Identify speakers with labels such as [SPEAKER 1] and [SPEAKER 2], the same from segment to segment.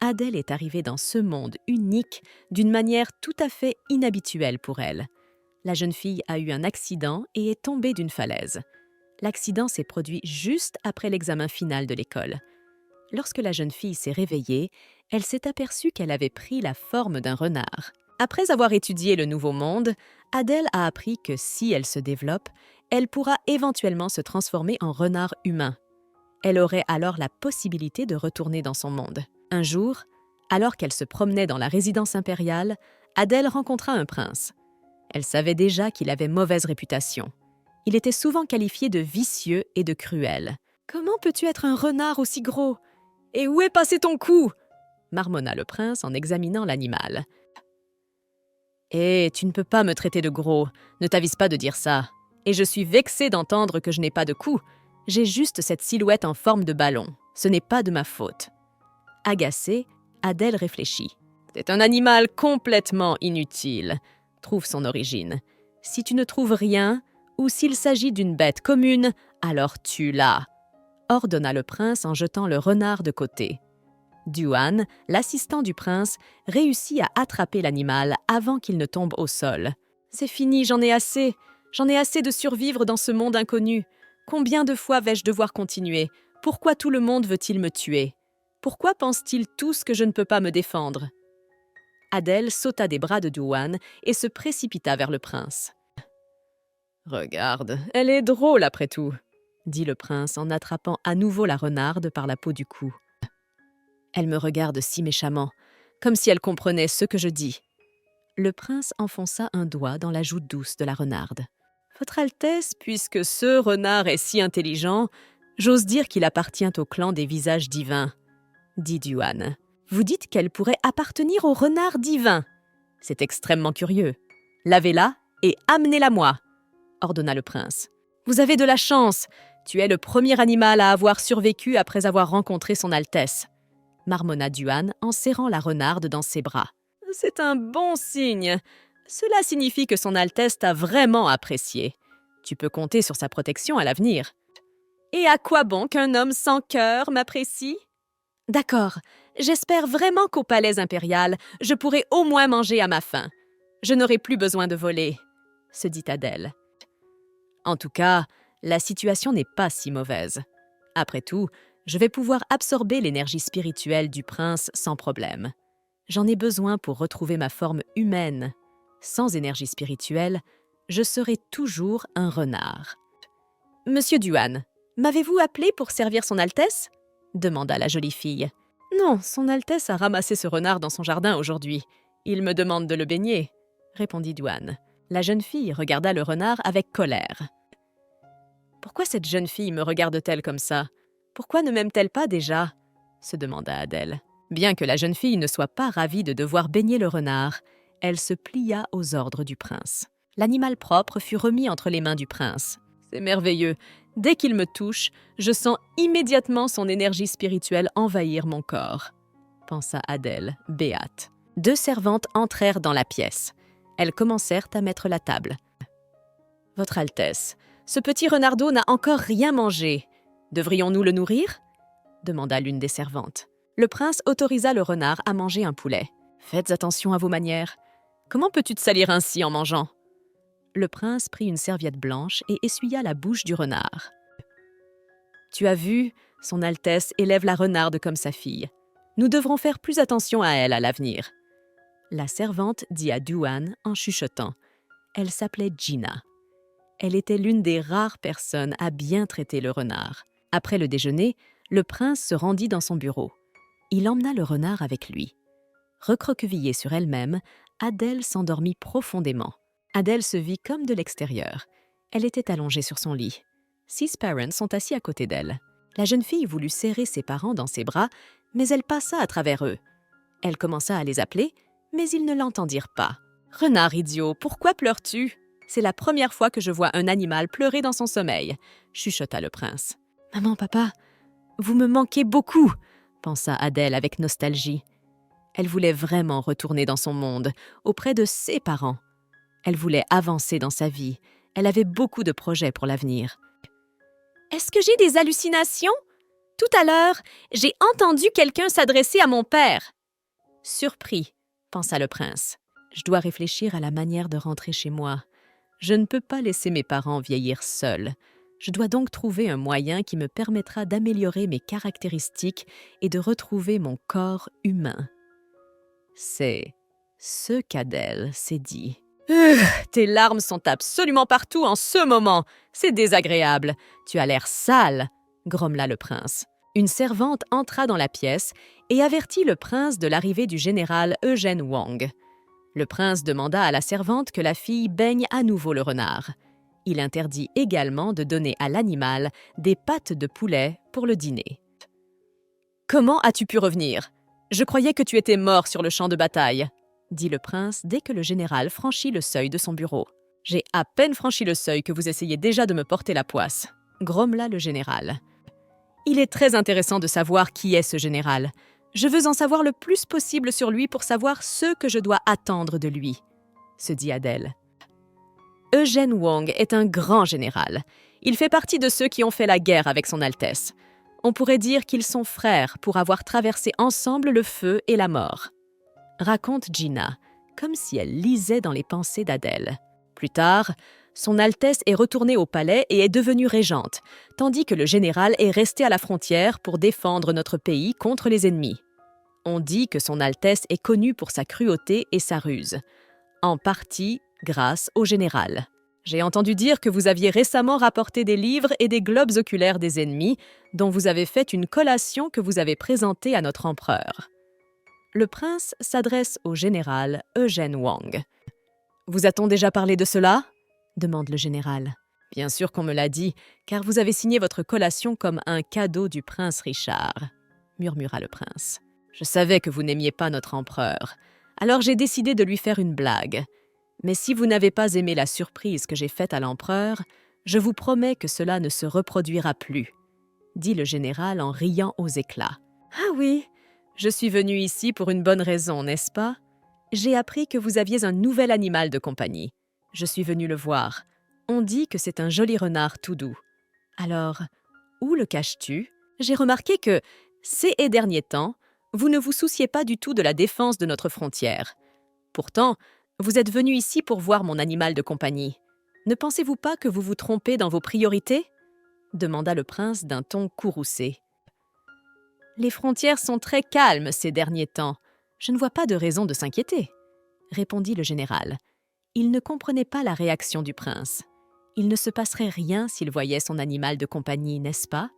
[SPEAKER 1] Adèle est arrivée dans ce monde unique d'une manière tout à fait inhabituelle pour elle. La jeune fille a eu un accident et est tombée d'une falaise. L'accident s'est produit juste après l'examen final de l'école. Lorsque la jeune fille s'est réveillée, elle s'est aperçue qu'elle avait pris la forme d'un renard. Après avoir étudié le Nouveau Monde, Adèle a appris que si elle se développe, elle pourra éventuellement se transformer en renard humain. Elle aurait alors la possibilité de retourner dans son monde. Un jour, alors qu'elle se promenait dans la résidence impériale, Adèle rencontra un prince. Elle savait déjà qu'il avait mauvaise réputation. Il était souvent qualifié de vicieux et de cruel. « Comment peux-tu être un renard aussi gros ? Et où est passé ton cou ?» marmonna le prince en examinant l'animal. « Hé, tu ne peux pas me traiter de gros, ne t'avise pas de dire ça. Et je suis vexée d'entendre que je n'ai pas de cou. J'ai juste cette silhouette en forme de ballon. Ce n'est pas de ma faute. » Agacée, Adèle réfléchit. « C'est un animal complètement inutile. Trouve son origine. Si tu ne trouves rien, ou s'il s'agit d'une bête commune, alors tue-la, » ordonna le prince en jetant le renard de côté. Duan, l'assistant du prince, réussit à attraper l'animal avant qu'il ne tombe au sol. « C'est fini, j'en ai assez. J'en ai assez de survivre dans ce monde inconnu. Combien de fois vais-je devoir continuer? Pourquoi tout le monde veut-il me tuer? Pourquoi pensent-ils tous que je ne peux pas me défendre ?» Adèle sauta des bras de Duan et se précipita vers le prince. « Regarde, elle est drôle après tout, » dit le prince en attrapant à nouveau la renarde par la peau du cou. « Elle me regarde si méchamment, comme si elle comprenait ce que je dis. » Le prince enfonça un doigt dans la joue douce de la renarde. « Votre Altesse, puisque ce renard est si intelligent, j'ose dire qu'il appartient au clan des visages divins, » dit Duan. « Vous dites qu'elle pourrait appartenir au renard divin. C'est extrêmement curieux. Lavez-la et amenez-la-moi, » ordonna le prince. « Vous avez de la chance. Tu es le premier animal à avoir survécu après avoir rencontré son Altesse, » marmonna Duan en serrant la renarde dans ses bras. « C'est un bon signe. Cela signifie que son Altesse t'a vraiment apprécié. Tu peux compter sur sa protection à l'avenir. » « Et à quoi bon qu'un homme sans cœur m'apprécie ? » « D'accord, j'espère vraiment qu'au palais impérial, je pourrai au moins manger à ma faim. Je n'aurai plus besoin de voler, » se dit Adèle. « En tout cas, la situation n'est pas si mauvaise. Après tout, je vais pouvoir absorber l'énergie spirituelle du prince sans problème. J'en ai besoin pour retrouver ma forme humaine. Sans énergie spirituelle, je serai toujours un renard. »« Monsieur Duan, m'avez-vous appelé pour servir son Altesse ?» demanda la jolie fille. « Non, son Altesse a ramassé ce renard dans son jardin aujourd'hui. Il me demande de le baigner, » répondit Duan. La jeune fille regarda le renard avec colère. « Pourquoi cette jeune fille me regarde-t-elle comme ça? Pourquoi ne m'aime-t-elle pas déjà ?» se demanda Adèle. Bien que la jeune fille ne soit pas ravie de devoir baigner le renard, elle se plia aux ordres du prince. L'animal propre fut remis entre les mains du prince. « C'est merveilleux. Dès qu'il me touche, je sens immédiatement son énergie spirituelle envahir mon corps, » pensa Adèle, béate. 2 servantes entrèrent dans la pièce. Elles commencèrent à mettre la table. « Votre Altesse, ce petit renardeau n'a encore rien mangé. Devrions-nous le nourrir ?» demanda l'une des servantes. Le prince autorisa le renard à manger un poulet. « Faites attention à vos manières. Comment peux-tu te salir ainsi en mangeant ?» Le prince prit une serviette blanche et essuya la bouche du renard. « Tu as vu, son Altesse élève la renarde comme sa fille. Nous devrons faire plus attention à elle à l'avenir. » La servante dit à Duan en chuchotant. Elle s'appelait Gina. Elle était l'une des rares personnes à bien traiter le renard. Après le déjeuner, le prince se rendit dans son bureau. Il emmena le renard avec lui. Recroquevillée sur elle-même, Adèle s'endormit profondément. Adèle se vit comme de l'extérieur. Elle était allongée sur son lit. 6 parents sont assis à côté d'elle. La jeune fille voulut serrer ses parents dans ses bras, mais elle passa à travers eux. Elle commença à les appeler, mais ils ne l'entendirent pas. « Renard idiot, pourquoi pleures-tu ? C'est la première fois que je vois un animal pleurer dans son sommeil, » chuchota le prince. « Maman, papa, vous me manquez beaucoup, » pensa Adèle avec nostalgie. Elle voulait vraiment retourner dans son monde, auprès de ses parents. Elle voulait avancer dans sa vie. Elle avait beaucoup de projets pour l'avenir. « Est-ce que j'ai des hallucinations ?» Tout à l'heure, j'ai entendu quelqu'un s'adresser à mon père. Surpris, pensa le prince. Je dois réfléchir à la manière de rentrer chez moi. Je ne peux pas laisser mes parents vieillir seuls. Je dois donc trouver un moyen qui me permettra d'améliorer mes caractéristiques et de retrouver mon corps humain. C'est ce qu'Adèle s'est dit. Tes larmes sont absolument partout en ce moment. C'est désagréable. Tu as l'air sale, grommela le prince. Une servante entra dans la pièce et avertit le prince de l'arrivée du général Eugène Wang. Le prince demanda à la servante que la fille baigne à nouveau le renard. Il interdit également de donner à l'animal des pattes de poulet pour le dîner. « Comment as-tu pu revenir? Je croyais que tu étais mort sur le champ de bataille, » dit le prince dès que le général franchit le seuil de son bureau. « J'ai à peine franchi le seuil que vous essayez déjà de me porter la poisse, » grommela le général. « Il est très intéressant de savoir qui est ce général. Je veux en savoir le plus possible sur lui pour savoir ce que je dois attendre de lui, » se dit Adèle. Eugène Wang est un grand général. Il fait partie de ceux qui ont fait la guerre avec son Altesse. On pourrait dire qu'ils sont frères pour avoir traversé ensemble le feu et la mort. Raconte Gina, comme si elle lisait dans les pensées d'Adèle. Plus tard, son Altesse est retournée au palais et est devenue régente, tandis que le général est resté à la frontière pour défendre notre pays contre les ennemis. On dit que son Altesse est connue pour sa cruauté et sa ruse, en partie grâce au général. J'ai entendu dire que vous aviez récemment rapporté des livres et des globes oculaires des ennemis, dont vous avez fait une collation que vous avez présentée à notre empereur. Le prince s'adresse au général Eugène Wang. « Vous a-t-on déjà parlé de cela ?» demande le général. « Bien sûr qu'on me l'a dit, car vous avez signé votre collation comme un cadeau du prince Richard, » murmura le prince. « Je savais que vous n'aimiez pas notre empereur, alors j'ai décidé de lui faire une blague. Mais si vous n'avez pas aimé la surprise que j'ai faite à l'empereur, je vous promets que cela ne se reproduira plus, » dit le général en riant aux éclats. « Ah oui, je suis venu ici pour une bonne raison, n'est-ce pas? J'ai appris que vous aviez un nouvel animal de compagnie. Je suis venu le voir. On dit que c'est un joli renard tout doux. Alors, où le caches-tu? J'ai remarqué que, ces derniers temps, vous ne vous souciez pas du tout de la défense de notre frontière. Pourtant, vous êtes venu ici pour voir mon animal de compagnie. Ne pensez-vous pas que vous vous trompez dans vos priorités? Demanda le prince d'un ton courroucé. Les frontières sont très calmes ces derniers temps. Je ne vois pas de raison de s'inquiéter, répondit le général. Il ne comprenait pas la réaction du prince. Il ne se passerait rien s'il voyait son animal de compagnie, n'est-ce pas?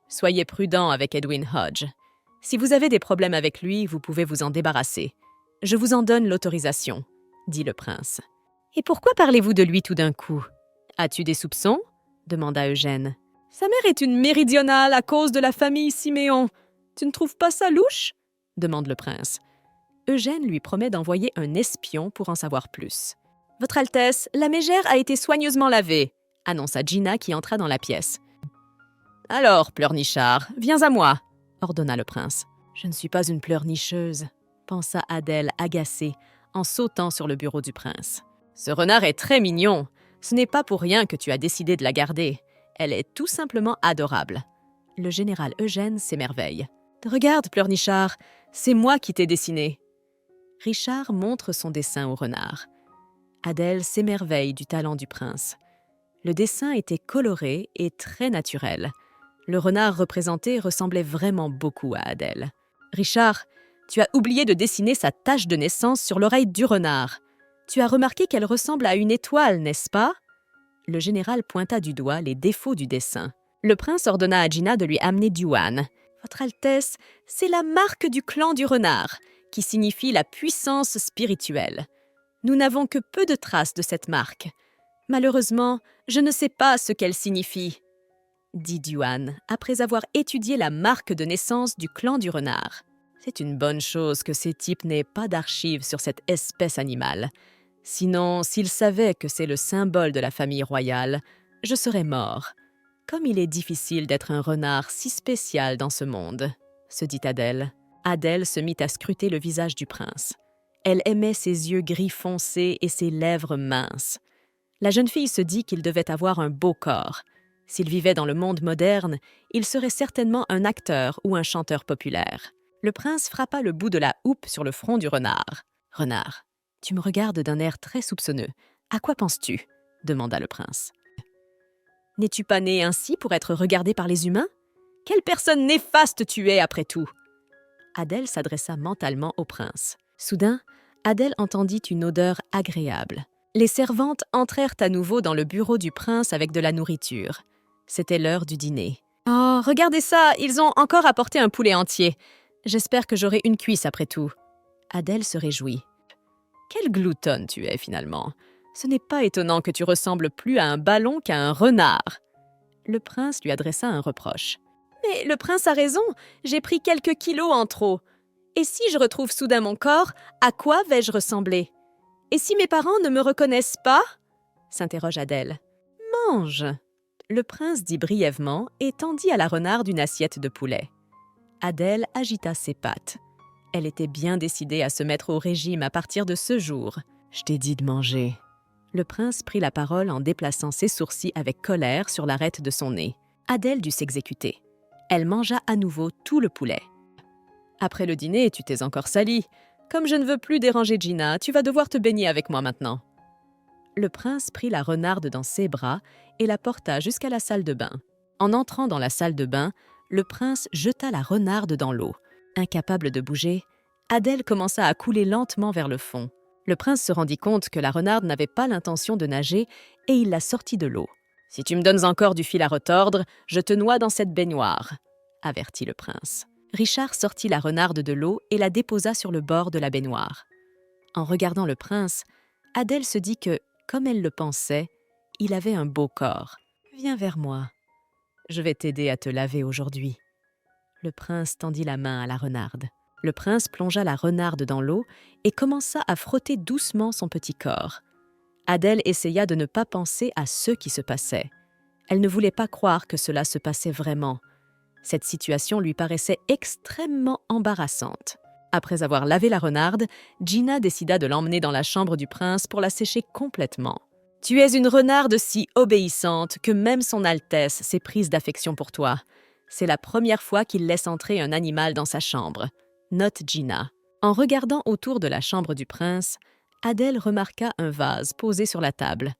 [SPEAKER 1] Soyez prudent avec Edwin Hodge. Si vous avez des problèmes avec lui, vous pouvez vous en débarrasser. Je vous en donne l'autorisation, dit le prince. Et pourquoi parlez-vous de lui tout d'un coup? As-tu des soupçons? Demanda Eugène. Sa mère est une méridionale à cause de la famille Siméon. Tu ne trouves pas ça louche? Demande le prince. Eugène lui promet d'envoyer un espion pour en savoir plus. Votre Altesse, la mégère a été soigneusement lavée, annonça Gina qui entra dans la pièce. Alors, pleurnichard, viens à moi, ordonna le prince. Je ne suis pas une pleurnicheuse, pensa Adèle agacée en sautant sur le bureau du prince. Ce renard est très mignon. Ce n'est pas pour rien que tu as décidé de la garder. Elle est tout simplement adorable. Le général Eugène s'émerveille. Regarde, pleurnichard, c'est moi qui t'ai dessiné. Richard montre son dessin au renard. Adèle s'émerveille du talent du prince. Le dessin était coloré et très naturel. Le renard représenté ressemblait vraiment beaucoup à Adèle. Richard, tu as oublié de dessiner sa tache de naissance sur l'oreille du renard. Tu as remarqué qu'elle ressemble à une étoile, n'est-ce pas? Le général pointa du doigt les défauts du dessin. Le prince ordonna à Gina de lui amener Diwan. Votre Altesse, c'est la marque du clan du renard, qui signifie la puissance spirituelle. Nous n'avons que peu de traces de cette marque. Malheureusement, je ne sais pas ce qu'elle signifie, dit Diwan, après avoir étudié la marque de naissance du clan du renard. C'est une bonne chose que ces types n'aient pas d'archives sur cette espèce animale. Sinon, s'ils savaient que c'est le symbole de la famille royale, je serais mort. Comme il est difficile d'être un renard si spécial dans ce monde, se dit Adèle. Adèle se mit à scruter le visage du prince. Elle aimait ses yeux gris foncés et ses lèvres minces. La jeune fille se dit qu'il devait avoir un beau corps. S'il vivait dans le monde moderne, il serait certainement un acteur ou un chanteur populaire. Le prince frappa le bout de la houppe sur le front du renard. « Renard, tu me regardes d'un air très soupçonneux. À quoi penses-tu » demanda le prince. « N'es-tu pas né ainsi pour être regardé par les humains ? Quelle personne néfaste tu es, après tout !» Adèle s'adressa mentalement au prince. Soudain, Adèle entendit une odeur agréable. Les servantes entrèrent à nouveau dans le bureau du prince avec de la nourriture. C'était l'heure du dîner. « Oh, regardez ça, ils ont encore apporté un poulet entier. J'espère que j'aurai une cuisse après tout. » Adèle se réjouit. « Quelle gloutonne tu es finalement. Ce n'est pas étonnant que tu ressembles plus à un ballon qu'à un renard. » Le prince lui adressa un reproche. « Mais le prince a raison, j'ai pris quelques kilos en trop. Et si je retrouve soudain mon corps, à quoi vais-je ressembler ? Et si mes parents ne me reconnaissent pas ?» s'interroge Adèle. « Mange !» Le prince dit brièvement et tendit à la renarde une assiette de poulet. Adèle agita ses pattes. Elle était bien décidée à se mettre au régime à partir de ce jour. « Je t'ai dit de manger. » Le prince prit la parole en déplaçant ses sourcils avec colère sur l'arête de son nez. Adèle dut s'exécuter. Elle mangea à nouveau tout le poulet. « Après le dîner, tu t'es encore salie. Comme je ne veux plus déranger Gina, tu vas devoir te baigner avec moi maintenant. » Le prince prit la renarde dans ses bras et la porta jusqu'à la salle de bain. En entrant dans la salle de bain, le prince jeta la renarde dans l'eau. Incapable de bouger, Adèle commença à couler lentement vers le fond. Le prince se rendit compte que la renarde n'avait pas l'intention de nager et il la sortit de l'eau. « Si tu me donnes encore du fil à retordre, je te noie dans cette baignoire, » avertit le prince. Richard sortit la renarde de l'eau et la déposa sur le bord de la baignoire. En regardant le prince, Adèle se dit que, comme elle le pensait, il avait un beau corps. « Viens vers moi. Je vais t'aider à te laver aujourd'hui. » Le prince tendit la main à la renarde. Le prince plongea la renarde dans l'eau et commença à frotter doucement son petit corps. Adèle essaya de ne pas penser à ce qui se passait. Elle ne voulait pas croire que cela se passait vraiment. Cette situation lui paraissait extrêmement embarrassante. Après avoir lavé la renarde, Gina décida de l'emmener dans la chambre du prince pour la sécher complètement. « Tu es une renarde si obéissante que même son Altesse s'est prise d'affection pour toi. C'est la première fois qu'il laisse entrer un animal dans sa chambre. » Note Gina. En regardant autour de la chambre du prince, Adèle remarqua un vase posé sur la table.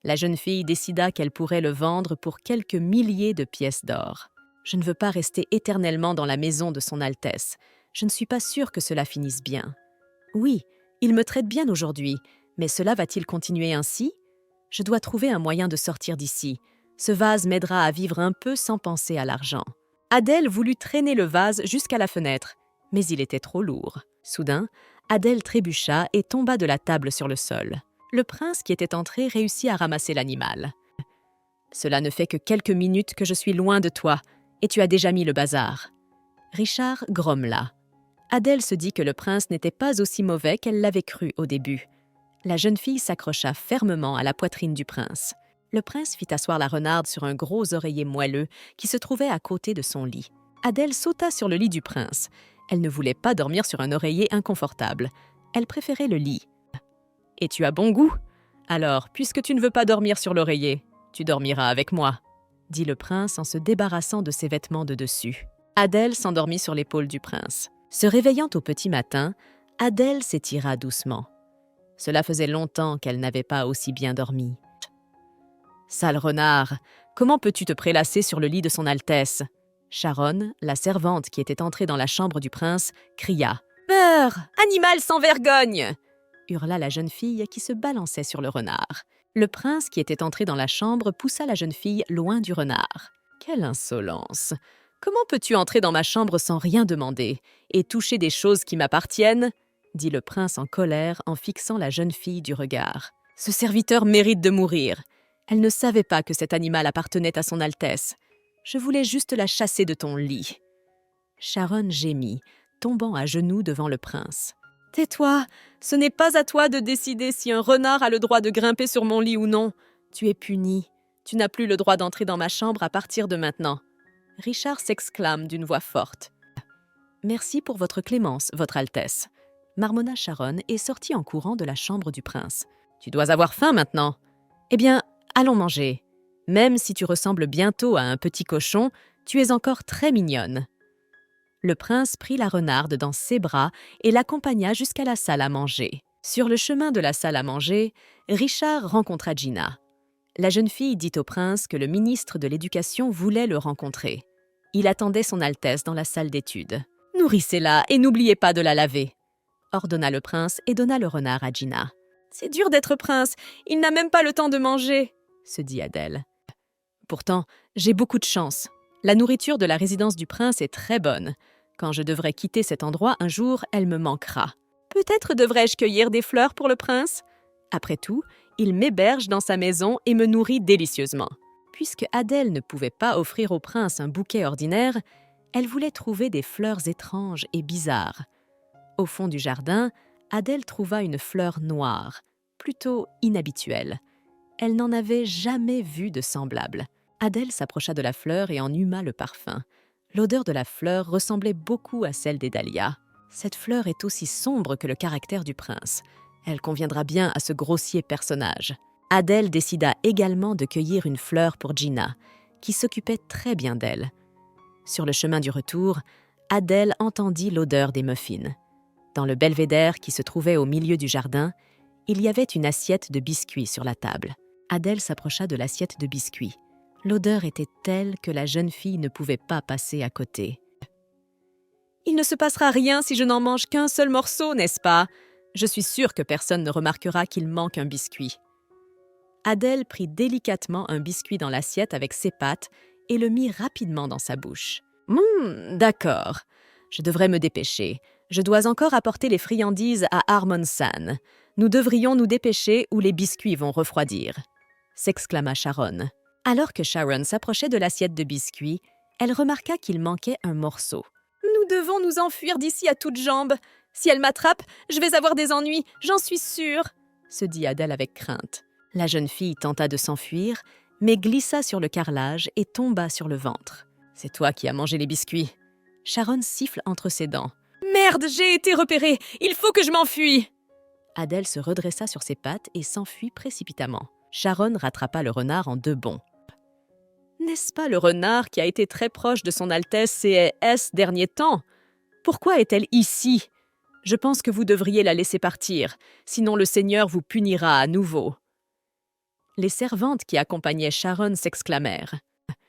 [SPEAKER 1] La jeune fille décida qu'elle pourrait le vendre pour quelques milliers de pièces d'or. « Je ne veux pas rester éternellement dans la maison de son Altesse. Je ne suis pas sûre que cela finisse bien. Oui, il me traite bien aujourd'hui, mais cela va-t-il continuer ainsi ? Je dois trouver un moyen de sortir d'ici. Ce vase m'aidera à vivre un peu sans penser à l'argent. » Adèle voulut traîner le vase jusqu'à la fenêtre, mais il était trop lourd. Soudain, Adèle trébucha et tomba de la table sur le sol. Le prince qui était entré réussit à ramasser l'animal. « Cela ne fait que quelques minutes que je suis loin de toi, et tu as déjà mis le bazar. » Richard grommela. Adèle se dit que le prince n'était pas aussi mauvais qu'elle l'avait cru au début. La jeune fille s'accrocha fermement à la poitrine du prince. Le prince fit asseoir la renarde sur un gros oreiller moelleux qui se trouvait à côté de son lit. Adèle sauta sur le lit du prince. Elle ne voulait pas dormir sur un oreiller inconfortable. Elle préférait le lit. « Et tu as bon goût ? Alors, puisque tu ne veux pas dormir sur l'oreiller, tu dormiras avec moi, » dit le prince en se débarrassant de ses vêtements de dessus. Adèle s'endormit sur l'épaule du prince. Se réveillant au petit matin, Adèle s'étira doucement. Cela faisait longtemps qu'elle n'avait pas aussi bien dormi. « Sale renard, comment peux-tu te prélasser sur le lit de son Altesse ?» Charonne, la servante qui était entrée dans la chambre du prince, cria « Meurs, animal sans vergogne !» hurla la jeune fille qui se balançait sur le renard. Le prince qui était entré dans la chambre poussa la jeune fille loin du renard. « Quelle insolence ! Comment peux-tu entrer dans ma chambre sans rien demander et toucher des choses qui m'appartiennent ?» dit le prince en colère en fixant la jeune fille du regard. « Ce serviteur mérite de mourir. Elle ne savait pas que cet animal appartenait à son Altesse. Je voulais juste la chasser de ton lit. » Charonne gémit, tombant à genoux devant le prince. « Tais-toi, ce n'est pas à toi de décider si un renard a le droit de grimper sur mon lit ou non. Tu es puni. Tu n'as plus le droit d'entrer dans ma chambre à partir de maintenant. » Richard s'exclame d'une voix forte. « Merci pour votre clémence, votre Altesse. » marmonna Charonne et sortit en courant de la chambre du prince. « Tu dois avoir faim maintenant. Eh bien, allons manger. » Même si tu ressembles bientôt à un petit cochon, tu es encore très mignonne. » Le prince prit la renarde dans ses bras et l'accompagna jusqu'à la salle à manger. Sur le chemin de la salle à manger, Richard rencontra Gina. La jeune fille dit au prince que le ministre de l'Éducation voulait le rencontrer. Il attendait son Altesse dans la salle d'études. « Nourrissez-la et n'oubliez pas de la laver », ordonna le prince et donna le renard à Gina. « C'est dur d'être prince, il n'a même pas le temps de manger », se dit Adèle. « Pourtant, j'ai beaucoup de chance. La nourriture de la résidence du prince est très bonne. Quand je devrais quitter cet endroit un jour, elle me manquera. Peut-être devrais-je cueillir des fleurs pour le prince ? Après tout, il m'héberge dans sa maison et me nourrit délicieusement. » Puisque Adèle ne pouvait pas offrir au prince un bouquet ordinaire, elle voulait trouver des fleurs étranges et bizarres. Au fond du jardin, Adèle trouva une fleur noire, plutôt inhabituelle. Elle n'en avait jamais vu de semblable. Adèle s'approcha de la fleur et en huma le parfum. L'odeur de la fleur ressemblait beaucoup à celle des dahlias. Cette fleur est aussi sombre que le caractère du prince. Elle conviendra bien à ce grossier personnage. Adèle décida également de cueillir une fleur pour Gina, qui s'occupait très bien d'elle. Sur le chemin du retour, Adèle entendit l'odeur des muffins. Dans le belvédère qui se trouvait au milieu du jardin, il y avait une assiette de biscuits sur la table. Adèle s'approcha de l'assiette de biscuits. L'odeur était telle que la jeune fille ne pouvait pas passer à côté. « Il ne se passera rien si je n'en mange qu'un seul morceau, n'est-ce pas ? Je suis sûre que personne ne remarquera qu'il manque un biscuit. » Adèle prit délicatement un biscuit dans l'assiette avec ses pattes et le mit rapidement dans sa bouche. « D'accord. Je devrais me dépêcher. Je dois encore apporter les friandises à Harmonsan. Nous devrions nous dépêcher ou les biscuits vont refroidir, » s'exclama Sharon. Alors que Sharon s'approchait de l'assiette de biscuits, elle remarqua qu'il manquait un morceau. « Nous devons nous enfuir d'ici à toutes jambes. Si elle m'attrape, je vais avoir des ennuis, j'en suis sûre, » se dit Adèle avec crainte. La jeune fille tenta de s'enfuir, mais glissa sur le carrelage et tomba sur le ventre. « C'est toi qui as mangé les biscuits. » Sharon siffle entre ses dents. « Merde, j'ai été repérée! Il faut que je m'enfuie !» Adèle se redressa sur ses pattes et s'enfuit précipitamment. Sharon rattrapa le renard en 2 bonds. « N'est-ce pas le renard qui a été très proche de son Altesse ces derniers temps? Pourquoi est-elle ici? Je pense que vous devriez la laisser partir, sinon le Seigneur vous punira à nouveau. » Les servantes qui accompagnaient Sharon s'exclamèrent.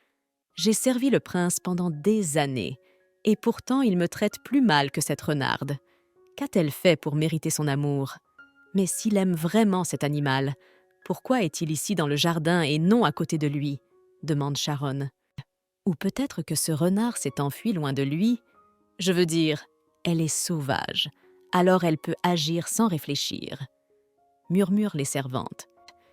[SPEAKER 1] « J'ai servi le prince pendant des années, et pourtant il me traite plus mal que cette renarde. Qu'a-t-elle fait pour mériter son amour? Mais s'il aime vraiment cet animal, pourquoi est-il ici dans le jardin et non à côté de lui ?» demande Sharon. « Ou peut-être que ce renard s'est enfui loin de lui. Je veux dire, elle est sauvage, alors elle peut agir sans réfléchir. » murmurent les servantes.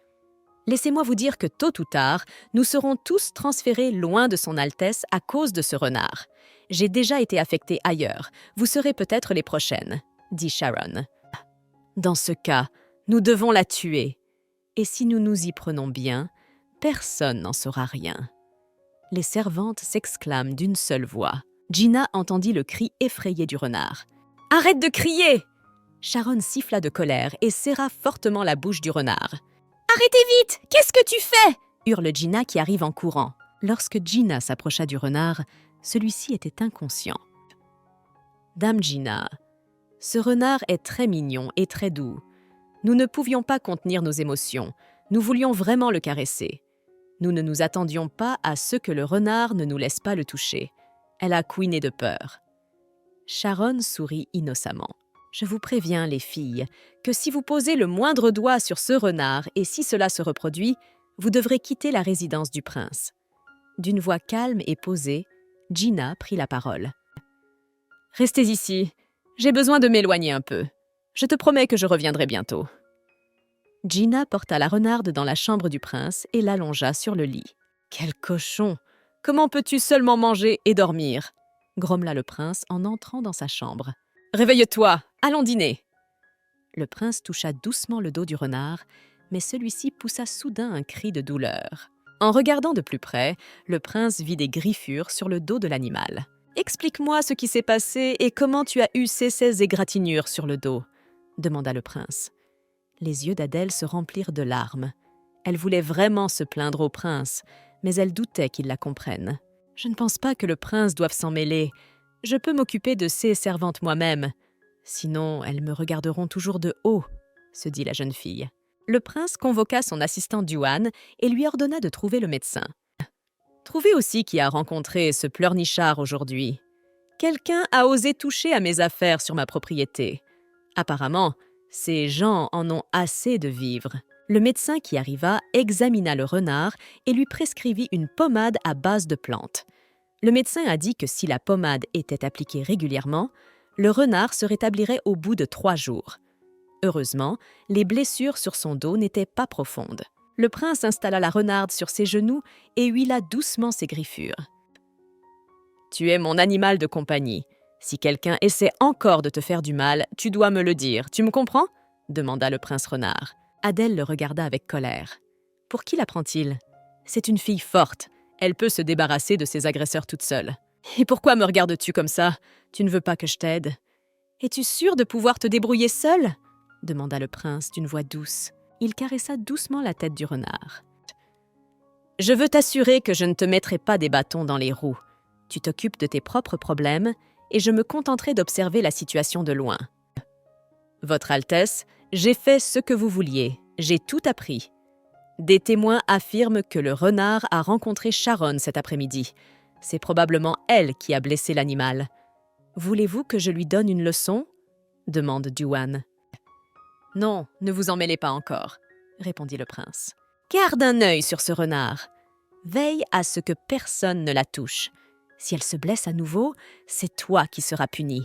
[SPEAKER 1] « Laissez-moi vous dire que tôt ou tard, nous serons tous transférés loin de son Altesse à cause de ce renard. J'ai déjà été affectée ailleurs, vous serez peut-être les prochaines, » dit Sharon. « Dans ce cas, nous devons la tuer. Et si nous nous y prenons bien, personne n'en saura rien. » Les servantes s'exclament d'une seule voix. Gina entendit le cri effrayé du renard. « Arrête de crier !» Sharon siffla de colère et serra fortement la bouche du renard. « Arrêtez vite! Qu'est-ce que tu fais ?» hurle Gina qui arrive en courant. Lorsque Gina s'approcha du renard, celui-ci était inconscient. « Dame Gina, ce renard est très mignon et très doux. Nous ne pouvions pas contenir nos émotions. Nous voulions vraiment le caresser. Nous ne nous attendions pas à ce que le renard ne nous laisse pas le toucher. Elle a couiné de peur. » Sharon sourit innocemment. « Je vous préviens, les filles, que si vous posez le moindre doigt sur ce renard et si cela se reproduit, vous devrez quitter la résidence du prince. » D'une voix calme et posée, Gina prit la parole. « Restez ici. J'ai besoin de m'éloigner un peu. Je te promets que je reviendrai bientôt. » Gina porta la renarde dans la chambre du prince et l'allongea sur le lit. « Quel cochon! Comment peux-tu seulement manger et dormir ?» grommela le prince en entrant dans sa chambre. « Réveille-toi, allons dîner !» Le prince toucha doucement le dos du renard, mais celui-ci poussa soudain un cri de douleur. En regardant de plus près, le prince vit des griffures sur le dos de l'animal. « Explique-moi ce qui s'est passé et comment tu as eu ces égratignures sur le dos ?» demanda le prince. Les yeux d'Adèle se remplirent de larmes. Elle voulait vraiment se plaindre au prince, mais elle doutait qu'il la comprenne. « Je ne pense pas que le prince doive s'en mêler. Je peux m'occuper de ces servantes moi-même. Sinon, elles me regarderont toujours de haut, » se dit la jeune fille. Le prince convoqua son assistant Duan et lui ordonna de trouver le médecin. « Trouvez aussi qui a rencontré ce pleurnichard aujourd'hui. Quelqu'un a osé toucher à mes affaires sur ma propriété. Apparemment, ces gens en ont assez de vivre. » Le médecin qui arriva examina le renard et lui prescrivit une pommade à base de plantes. Le médecin a dit que si la pommade était appliquée régulièrement, le renard se rétablirait au bout de 3 jours. Heureusement, les blessures sur son dos n'étaient pas profondes. Le prince installa la renarde sur ses genoux et huila doucement ses griffures. « Tu es mon animal de compagnie. Si quelqu'un essaie encore de te faire du mal, tu dois me le dire. Tu me comprends ?» demanda le prince renard. Adèle le regarda avec colère. « Pour qui la prend-il ? C'est une fille forte. Elle peut se débarrasser de ses agresseurs toute seule. Et pourquoi me regardes-tu comme ça ? Tu ne veux pas que je t'aide ? Es-tu sûr de pouvoir te débrouiller seule ? demanda le prince d'une voix douce. Il caressa doucement la tête du renard. « Je veux t'assurer que je ne te mettrai pas des bâtons dans les roues. Tu t'occupes de tes propres problèmes et je me contenterai d'observer la situation de loin. Votre Altesse, j'ai fait ce que vous vouliez. J'ai tout appris. Des témoins affirment que le renard a rencontré Sharon cet après-midi. C'est probablement elle qui a blessé l'animal. Voulez-vous que je lui donne une leçon ? demande Duan. « Non, ne vous en mêlez pas encore, répondit le prince. Garde un œil sur ce renard. Veille à ce que personne ne la touche. Si elle se blesse à nouveau, c'est toi qui seras puni.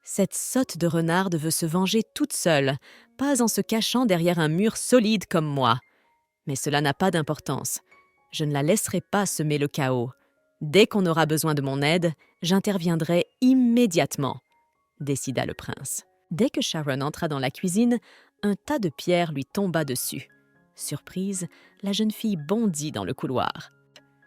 [SPEAKER 1] Cette sotte de renarde veut se venger toute seule, pas en se cachant derrière un mur solide comme moi. Mais cela n'a pas d'importance. Je ne la laisserai pas semer le chaos. Dès qu'on aura besoin de mon aide, j'interviendrai immédiatement, décida le prince. Dès que Sharon entra dans la cuisine, un tas de pierres lui tomba dessus. Surprise, la jeune fille bondit dans le couloir.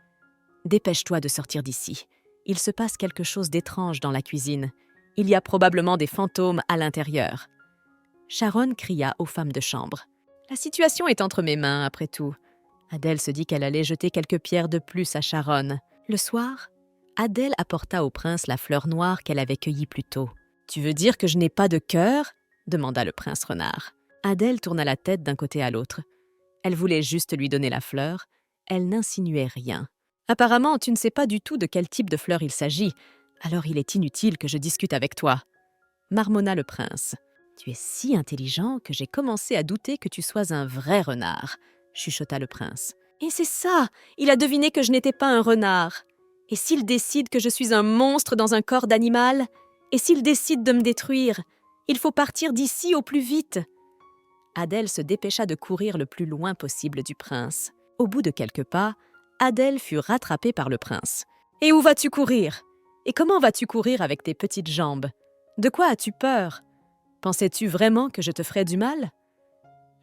[SPEAKER 1] « Dépêche-toi de sortir d'ici. Il se passe quelque chose d'étrange dans la cuisine. Il y a probablement des fantômes à l'intérieur. » Sharon cria aux femmes de chambre. « La situation est entre mes mains, après tout. » Adèle se dit qu'elle allait jeter quelques pierres de plus à Sharon. Le soir, Adèle apporta au prince la fleur noire qu'elle avait cueillie plus tôt. « Tu veux dire que je n'ai pas de cœur ?» demanda le prince renard. Adèle tourna la tête d'un côté à l'autre. Elle voulait juste lui donner la fleur. Elle n'insinuait rien. « Apparemment, tu ne sais pas du tout de quel type de fleur il s'agit. Alors il est inutile que je discute avec toi. » marmonna le prince. « Tu es si intelligent que j'ai commencé à douter que tu sois un vrai renard, » chuchota le prince. « Et c'est ça! Il a deviné que je n'étais pas un renard. Et s'il décide que je suis un monstre dans un corps d'animal? Et s'il décide de me détruire? Il faut partir d'ici au plus vite. » Adèle se dépêcha de courir le plus loin possible du prince. Au bout de quelques pas, Adèle fut rattrapée par le prince. « Et où vas-tu courir? Et comment vas-tu courir avec tes petites jambes? De quoi as-tu peur? Pensais-tu vraiment que je te ferais du mal ?»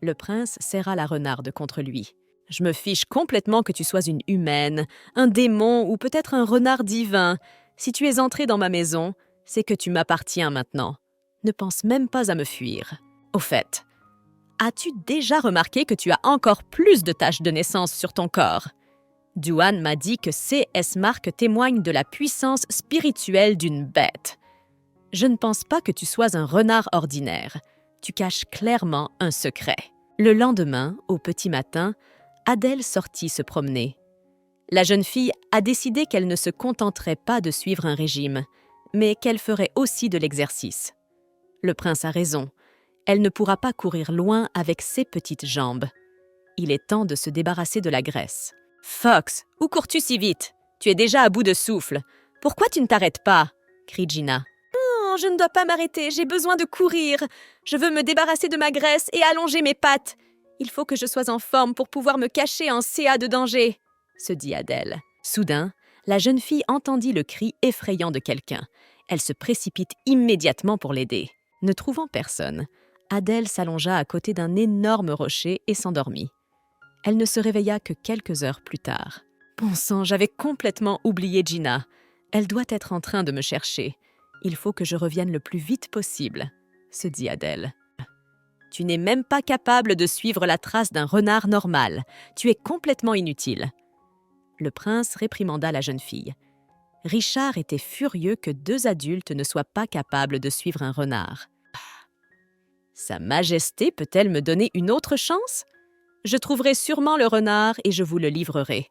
[SPEAKER 1] Le prince serra la renarde contre lui. « Je me fiche complètement que tu sois une humaine, un démon ou peut-être un renard divin. Si tu es entré dans ma maison, c'est que tu m'appartiens maintenant. Ne pense même pas à me fuir. Au fait, as-tu déjà remarqué que tu as encore plus de taches de naissance sur ton corps? Duan m'a dit que ces S-marques témoignent de la puissance spirituelle d'une bête. Je ne pense pas que tu sois un renard ordinaire. Tu caches clairement un secret. » Le lendemain, au petit matin, Adèle sortit se promener. La jeune fille a décidé qu'elle ne se contenterait pas de suivre un régime, mais qu'elle ferait aussi de l'exercice. Le prince a raison. Elle ne pourra pas courir loin avec ses petites jambes. Il est temps de se débarrasser de la graisse. « Fox, où cours-tu si vite? Tu es déjà à bout de souffle. Pourquoi tu ne t'arrêtes pas ?» crie Gina. « Non, je ne dois pas m'arrêter, j'ai besoin de courir. Je veux me débarrasser de ma graisse et allonger mes pattes. Il faut que je sois en forme pour pouvoir me cacher en CA de danger, » se dit Adèle. Soudain, la jeune fille entendit le cri effrayant de quelqu'un. Elle se précipite immédiatement pour l'aider. Ne trouvant personne, Adèle s'allongea à côté d'un énorme rocher et s'endormit. Elle ne se réveilla que quelques heures plus tard. « Bon sang, j'avais complètement oublié Gina. Elle doit être en train de me chercher. Il faut que je revienne le plus vite possible, » se dit Adèle. Tu n'es même pas capable de suivre la trace d'un renard normal. Tu es complètement inutile. » Le prince réprimanda la jeune fille. Richard était furieux que 2 adultes ne soient pas capables de suivre un renard. « Sa Majesté peut-elle me donner une autre chance? Je trouverai sûrement le renard et je vous le livrerai, »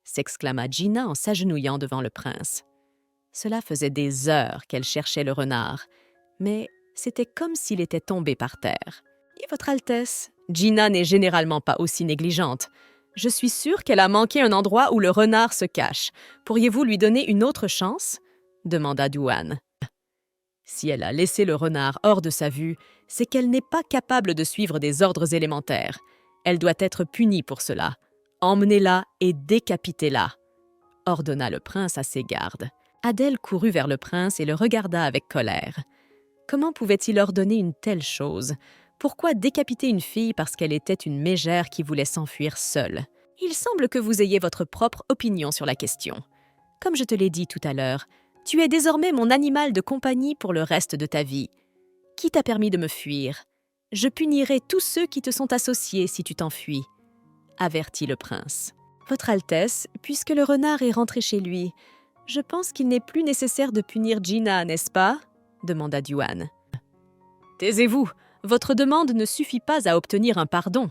[SPEAKER 1] s'exclama Gina en s'agenouillant devant le prince. Cela faisait des heures qu'elle cherchait le renard, mais c'était comme s'il était tombé par terre. « Et votre Altesse, Gina n'est généralement pas aussi négligente. Je suis sûre qu'elle a manqué un endroit où le renard se cache. Pourriez-vous lui donner une autre chance? » demanda Douane. « Si elle a laissé le renard hors de sa vue, c'est qu'elle n'est pas capable de suivre des ordres élémentaires. Elle doit être punie pour cela. Emmenez-la et décapitez-la, » ordonna le prince à ses gardes. Adèle courut vers le prince et le regarda avec colère. Comment pouvait-il ordonner une telle chose? Pourquoi décapiter une fille parce qu'elle était une mégère qui voulait s'enfuir seule? Il semble que vous ayez votre propre opinion sur la question. Comme je te l'ai dit tout à l'heure, tu es désormais mon animal de compagnie pour le reste de ta vie. Qui t'a permis de me fuir? Je punirai tous ceux qui te sont associés si tu t'enfuis, » avertit le prince. « Votre Altesse, puisque le renard est rentré chez lui, je pense qu'il n'est plus nécessaire de punir Gina, n'est-ce pas? » demanda Douane. « Taisez-vous, votre demande ne suffit pas à obtenir un pardon, »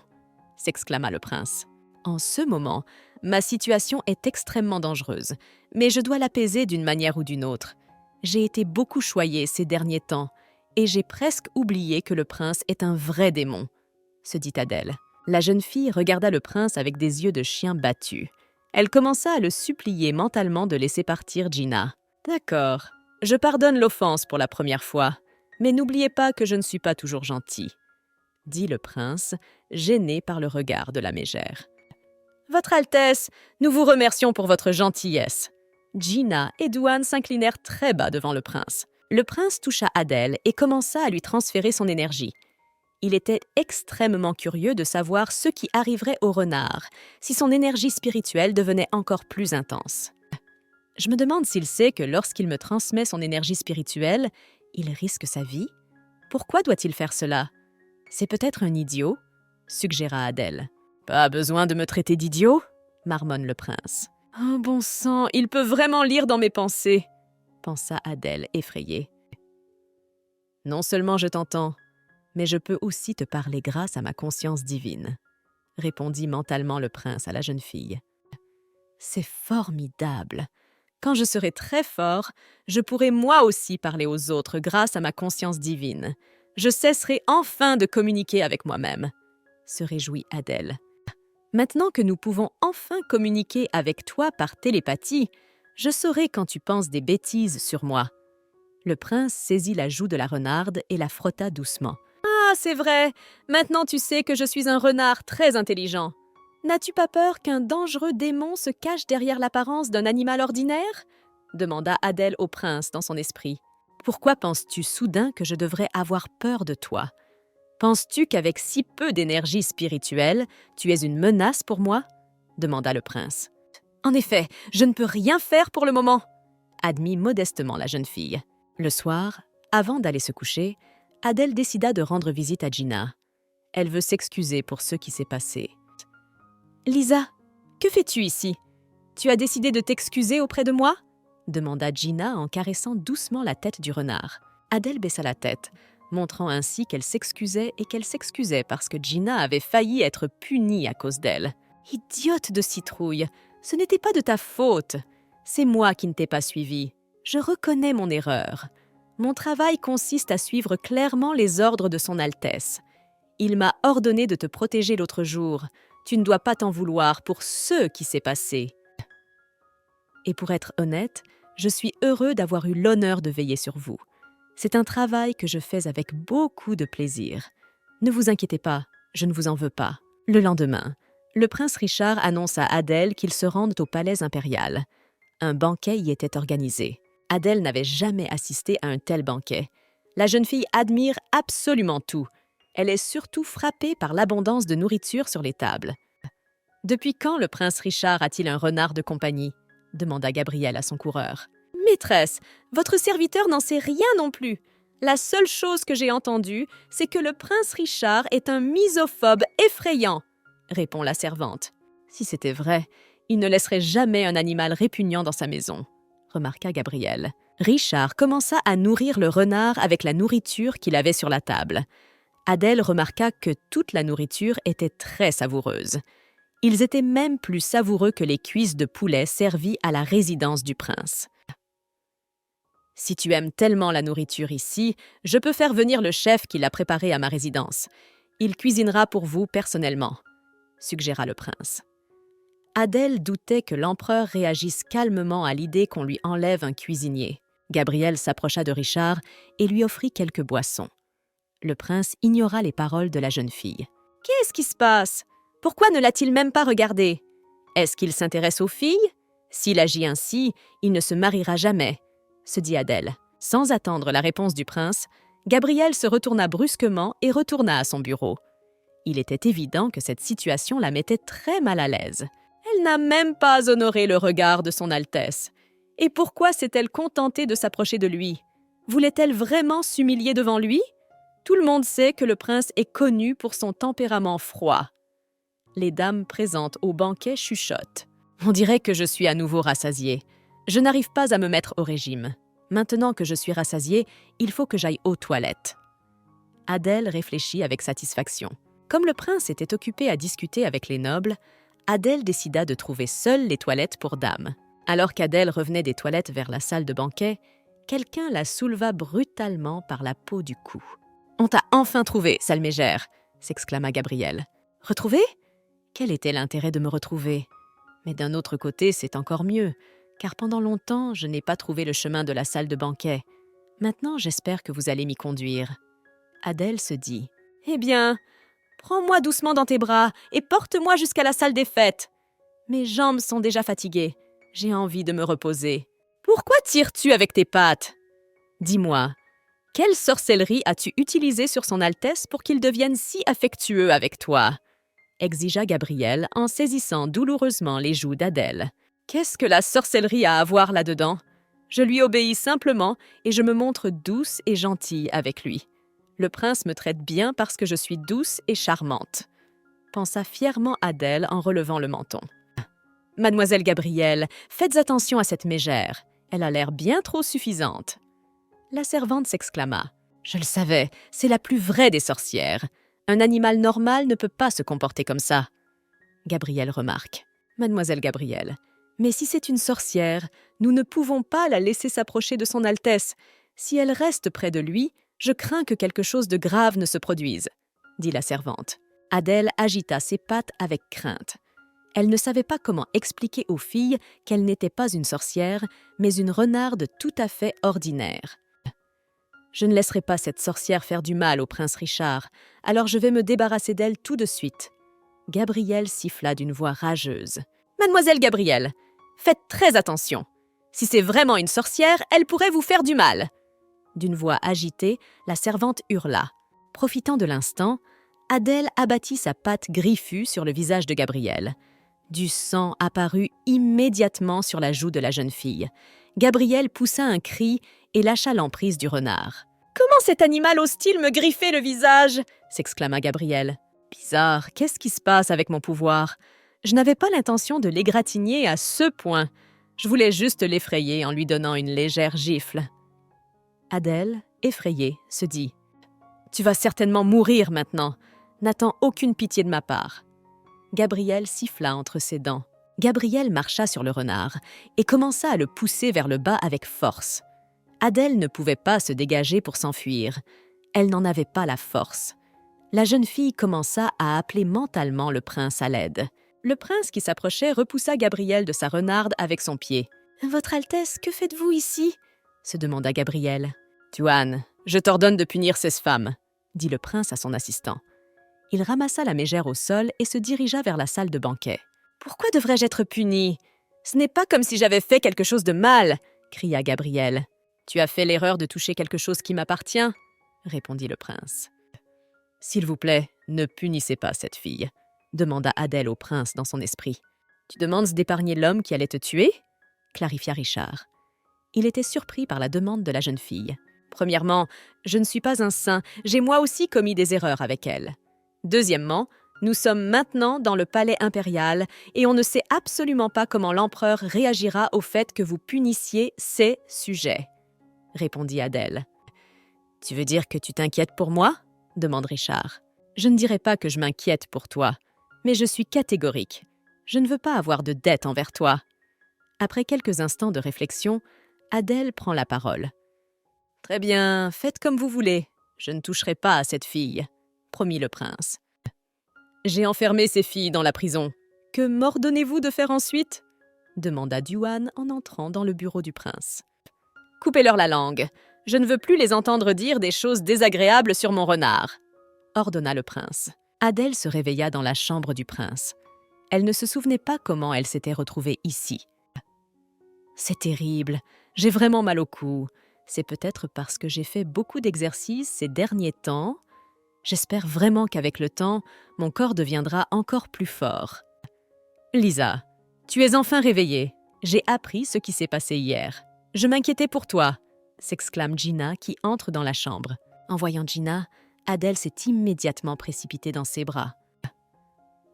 [SPEAKER 1] s'exclama le prince. « En ce moment, ma situation est extrêmement dangereuse, mais je dois l'apaiser d'une manière ou d'une autre. J'ai été beaucoup choyée ces derniers temps, et j'ai presque oublié que le prince est un vrai démon, » se dit Adèle. La jeune fille regarda le prince avec des yeux de chien battu. Elle commença à le supplier mentalement de laisser partir Gina. « D'accord, je pardonne l'offense pour la première fois, mais n'oubliez pas que je ne suis pas toujours gentil, » dit le prince, gêné par le regard de la mégère. « Votre Altesse, nous vous remercions pour votre gentillesse. » Gina et Douane s'inclinèrent très bas devant le prince. Le prince toucha Adèle et commença à lui transférer son énergie. Il était extrêmement curieux de savoir ce qui arriverait au renard si son énergie spirituelle devenait encore plus intense. « Je me demande s'il sait que lorsqu'il me transmet son énergie spirituelle, il risque sa vie? Pourquoi doit-il faire cela? C'est peut-être un idiot ?» suggéra Adèle. « Pas besoin de me traiter d'idiot ?» marmonne le prince. « Oh bon sang, il peut vraiment lire dans mes pensées !» pensa Adèle effrayée. « Non seulement je t'entends, mais je peux aussi te parler grâce à ma conscience divine, » répondit mentalement le prince à la jeune fille. « C'est formidable. Quand je serai très fort, je pourrai moi aussi parler aux autres grâce à ma conscience divine. Je cesserai enfin de communiquer avec moi-même, » se réjouit Adèle. « Maintenant que nous pouvons enfin communiquer avec toi par télépathie, je saurai quand tu penses des bêtises sur moi. » Le prince saisit la joue de la renarde et la frotta doucement. « Ah, c'est vrai! Maintenant tu sais que je suis un renard très intelligent. N'as-tu pas peur qu'un dangereux démon se cache derrière l'apparence d'un animal ordinaire? » demanda Adèle au prince dans son esprit. « Pourquoi penses-tu soudain que je devrais avoir peur de toi? Penses-tu qu'avec si peu d'énergie spirituelle, tu es une menace pour moi? » demanda le prince. « En effet, je ne peux rien faire pour le moment, » admit modestement la jeune fille. Le soir, avant d'aller se coucher, Adèle décida de rendre visite à Gina. Elle veut s'excuser pour ce qui s'est passé. « Lisa, que fais-tu ici? Tu as décidé de t'excuser auprès de moi ?» demanda Gina en caressant doucement la tête du renard. Adèle baissa la tête, montrant ainsi qu'elle s'excusait et qu'elle s'excusait parce que Gina avait failli être punie à cause d'elle. « Idiote de citrouille, ce n'était pas de ta faute. C'est moi qui ne t'ai pas suivie. Je reconnais mon erreur. Mon travail consiste à suivre clairement les ordres de son Altesse. Il m'a ordonné de te protéger l'autre jour. Tu ne dois pas t'en vouloir pour ce qui s'est passé. Et pour être honnête, je suis heureux d'avoir eu l'honneur de veiller sur vous. C'est un travail que je fais avec beaucoup de plaisir. Ne vous inquiétez pas, je ne vous en veux pas. » Le lendemain, le prince Richard annonce à Adèle qu'ils se rendent au palais impérial. Un banquet y était organisé. Adèle n'avait jamais assisté à un tel banquet. La jeune fille admire absolument tout. Elle est surtout frappée par l'abondance de nourriture sur les tables. « Depuis quand le prince Richard a-t-il un renard de compagnie ?» demanda Gabrielle à son coureur. « Maîtresse, votre serviteur n'en sait rien non plus. La seule chose que j'ai entendue, c'est que le prince Richard est un misophobe effrayant, répond la servante. Si c'était vrai, il ne laisserait jamais un animal répugnant dans sa maison, remarqua Gabriel. Richard commença à nourrir le renard avec la nourriture qu'il avait sur la table. Adèle remarqua que toute la nourriture était très savoureuse. Ils étaient même plus savoureux que les cuisses de poulet servies à la résidence du prince. « Si tu aimes tellement la nourriture ici, je peux faire venir le chef qui l'a préparée à ma résidence. Il cuisinera pour vous personnellement, » suggéra le prince. Adèle doutait que l'empereur réagisse calmement à l'idée qu'on lui enlève un cuisinier. Gabriel s'approcha de Richard et lui offrit quelques boissons. Le prince ignora les paroles de la jeune fille. « Qu'est-ce qui se passe? Pourquoi ne l'a-t-il même pas regardée? Est-ce qu'il s'intéresse aux filles? S'il agit ainsi, il ne se mariera jamais, » se dit Adèle. Sans attendre la réponse du prince, Gabriel se retourna brusquement et retourna à son bureau. Il était évident que cette situation la mettait très mal à l'aise. Elle n'a même pas honoré le regard de son Altesse. Et pourquoi s'est-elle contentée de s'approcher de lui? Voulait-elle vraiment s'humilier devant lui? Tout le monde sait que le prince est connu pour son tempérament froid. Les dames présentes au banquet chuchotent. On dirait que je suis à nouveau rassasiée. Je n'arrive pas à me mettre au régime. Maintenant que je suis rassasiée, il faut que j'aille aux toilettes. Adèle réfléchit avec satisfaction. Comme le prince était occupé à discuter avec les nobles, Adèle décida de trouver seule les toilettes pour dames. Alors qu'Adèle revenait des toilettes vers la salle de banquet, quelqu'un la souleva brutalement par la peau du cou. « On t'a enfin trouvé, sale mégère !» s'exclama Gabriel. « Retrouvé ? Quel était l'intérêt de me retrouver ? Mais d'un autre côté, c'est encore mieux, car pendant longtemps, je n'ai pas trouvé le chemin de la salle de banquet. Maintenant, j'espère que vous allez m'y conduire. » Adèle se dit « Eh bien, prends-moi doucement dans tes bras et porte-moi jusqu'à la salle des fêtes. Mes jambes sont déjà fatiguées. J'ai envie de me reposer. Pourquoi tires-tu avec tes pattes? Dis-moi, quelle sorcellerie as-tu utilisée sur son Altesse pour qu'il devienne si affectueux avec toi? » exigea Gabriel en saisissant douloureusement les joues d'Adèle. « Qu'est-ce que la sorcellerie a à voir là-dedans? Je lui obéis simplement et je me montre douce et gentille avec lui. Le prince me traite bien parce que je suis douce et charmante, » pensa fièrement Adèle en relevant le menton. « Mademoiselle Gabrielle, faites attention à cette mégère. Elle a l'air bien trop suffisante. » La servante s'exclama. « Je le savais, c'est la plus vraie des sorcières. Un animal normal ne peut pas se comporter comme ça. » Gabriel remarque. « Mademoiselle Gabrielle, mais si c'est une sorcière, nous ne pouvons pas la laisser s'approcher de son Altesse. Si elle reste près de lui, je crains que quelque chose de grave ne se produise, » dit la servante. Adèle agita ses pattes avec crainte. Elle ne savait pas comment expliquer aux filles qu'elle n'était pas une sorcière, mais une renarde tout à fait ordinaire. « Je ne laisserai pas cette sorcière faire du mal au prince Richard, alors je vais me débarrasser d'elle tout de suite. » Gabriel siffla d'une voix rageuse. « Mademoiselle Gabrielle, faites très attention. Si c'est vraiment une sorcière, elle pourrait vous faire du mal. » D'une voix agitée, la servante hurla. Profitant de l'instant, Adèle abattit sa patte griffue sur le visage de Gabriel. Du sang apparut immédiatement sur la joue de la jeune fille. Gabriel poussa un cri et lâcha l'emprise du renard. « Comment cet animal ose-t-il me griffer le visage ?» s'exclama Gabriel. « Bizarre, qu'est-ce qui se passe avec mon pouvoir? Je n'avais pas l'intention de l'égratigner à ce point. Je voulais juste l'effrayer en lui donnant une légère gifle. » Adèle, effrayée, se dit « Tu vas certainement mourir maintenant. N'attends aucune pitié de ma part. » Gabriel siffla entre ses dents. Gabriel marcha sur le renard et commença à le pousser vers le bas avec force. Adèle ne pouvait pas se dégager pour s'enfuir. Elle n'en avait pas la force. La jeune fille commença à appeler mentalement le prince à l'aide. Le prince qui s'approchait repoussa Gabriel de sa renarde avec son pied. « Votre Altesse, que faites-vous ici ?» se demanda Gabriel. « Tuan, je t'ordonne de punir ces femmes, » dit le prince à son assistant. Il ramassa la mégère au sol et se dirigea vers la salle de banquet. « Pourquoi devrais-je être puni? Ce n'est pas comme si j'avais fait quelque chose de mal, » cria Gabriel. « Tu as fait l'erreur de toucher quelque chose qui m'appartient, » répondit le prince. « S'il vous plaît, ne punissez pas cette fille, » demanda Adèle au prince dans son esprit. « Tu demandes d'épargner l'homme qui allait te tuer » clarifia Richard. Il était surpris par la demande de la jeune fille. « Premièrement, je ne suis pas un saint, j'ai moi aussi commis des erreurs avec elle. Deuxièmement, nous sommes maintenant dans le palais impérial et on ne sait absolument pas comment l'empereur réagira au fait que vous punissiez ses sujets, répondit Adèle. Tu veux dire que tu t'inquiètes pour moi? Demande Richard. Je ne dirais pas que je m'inquiète pour toi, mais je suis catégorique. Je ne veux pas avoir de dette envers toi. Après quelques instants de réflexion, Adèle prend la parole. Très bien, faites comme vous voulez. Je ne toucherai pas à cette fille, promit le prince. J'ai enfermé ces filles dans la prison. Que m'ordonnez-vous de faire ensuite? Demanda Diwan en entrant dans le bureau du prince. Coupez-leur la langue. Je ne veux plus les entendre dire des choses désagréables sur mon renard, ordonna le prince. Adèle se réveilla dans la chambre du prince. Elle ne se souvenait pas comment elle s'était retrouvée ici. C'est terrible, j'ai vraiment mal au cou. C'est peut-être parce que j'ai fait beaucoup d'exercices ces derniers temps. J'espère vraiment qu'avec le temps, mon corps deviendra encore plus fort. Lisa, tu es enfin réveillée. J'ai appris ce qui s'est passé hier. Je m'inquiétais pour toi, s'exclame Gina qui entre dans la chambre. En voyant Gina, Adèle s'est immédiatement précipitée dans ses bras.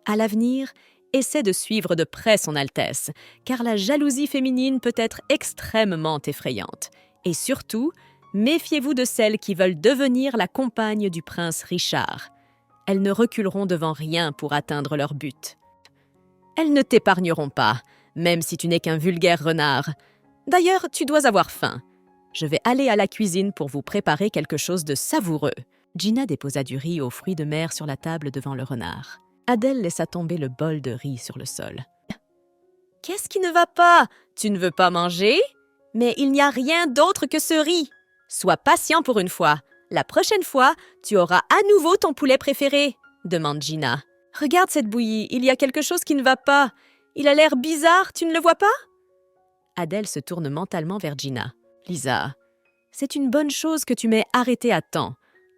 [SPEAKER 1] À l'avenir, essaie de suivre de près son Altesse, car la jalousie féminine peut être extrêmement effrayante. Et surtout, méfiez-vous de celles qui veulent devenir la compagne du prince Richard. Elles ne reculeront devant rien pour atteindre leur but. Elles ne t'épargneront pas, même si tu n'es qu'un vulgaire renard. D'ailleurs, tu dois avoir faim. Je vais aller à la cuisine pour vous préparer quelque chose de savoureux. Gina déposa du riz aux fruits de mer sur la table devant le renard. Adèle laissa tomber le bol de riz sur le sol. « Qu'est-ce qui ne va pas? Tu ne veux pas manger? Mais il n'y a rien d'autre que ce riz. Sois patient pour une fois. La prochaine fois, tu auras à nouveau ton poulet préféré, demande Gina. Regarde cette bouillie, il y a quelque chose qui ne va pas. Il a l'air bizarre, tu ne le vois pas? Adèle se tourne mentalement vers Gina. Lisa, c'est une bonne chose que tu m'aies arrêtée à temps.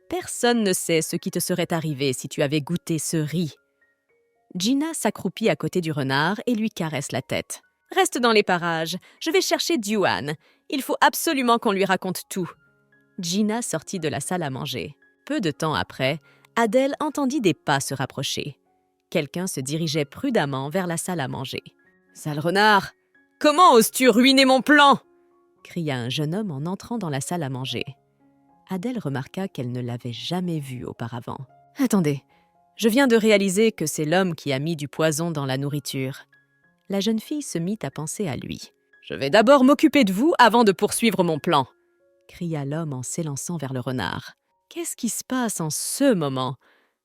[SPEAKER 1] Personne ne sait ce qui te serait arrivé si tu avais goûté ce riz. Gina s'accroupit à côté du renard et lui caresse la tête. Reste dans les parages, je vais chercher Diwan. Il faut absolument qu'on lui raconte tout. Gina sortit de la salle à manger. Peu de temps après, Adèle entendit des pas se rapprocher. Quelqu'un se dirigeait prudemment vers la salle à manger. « Sale renard, comment oses-tu ruiner mon plan ?» cria un jeune homme en entrant dans la salle à manger. Adèle remarqua qu'elle ne l'avait jamais vu auparavant. « Attendez, je viens de réaliser que c'est l'homme qui a mis du poison dans la nourriture. » La jeune fille se mit à penser à lui. « Je vais d'abord m'occuper de vous avant de poursuivre mon plan !» cria l'homme en s'élançant vers le renard. « Qu'est-ce qui se passe en ce moment?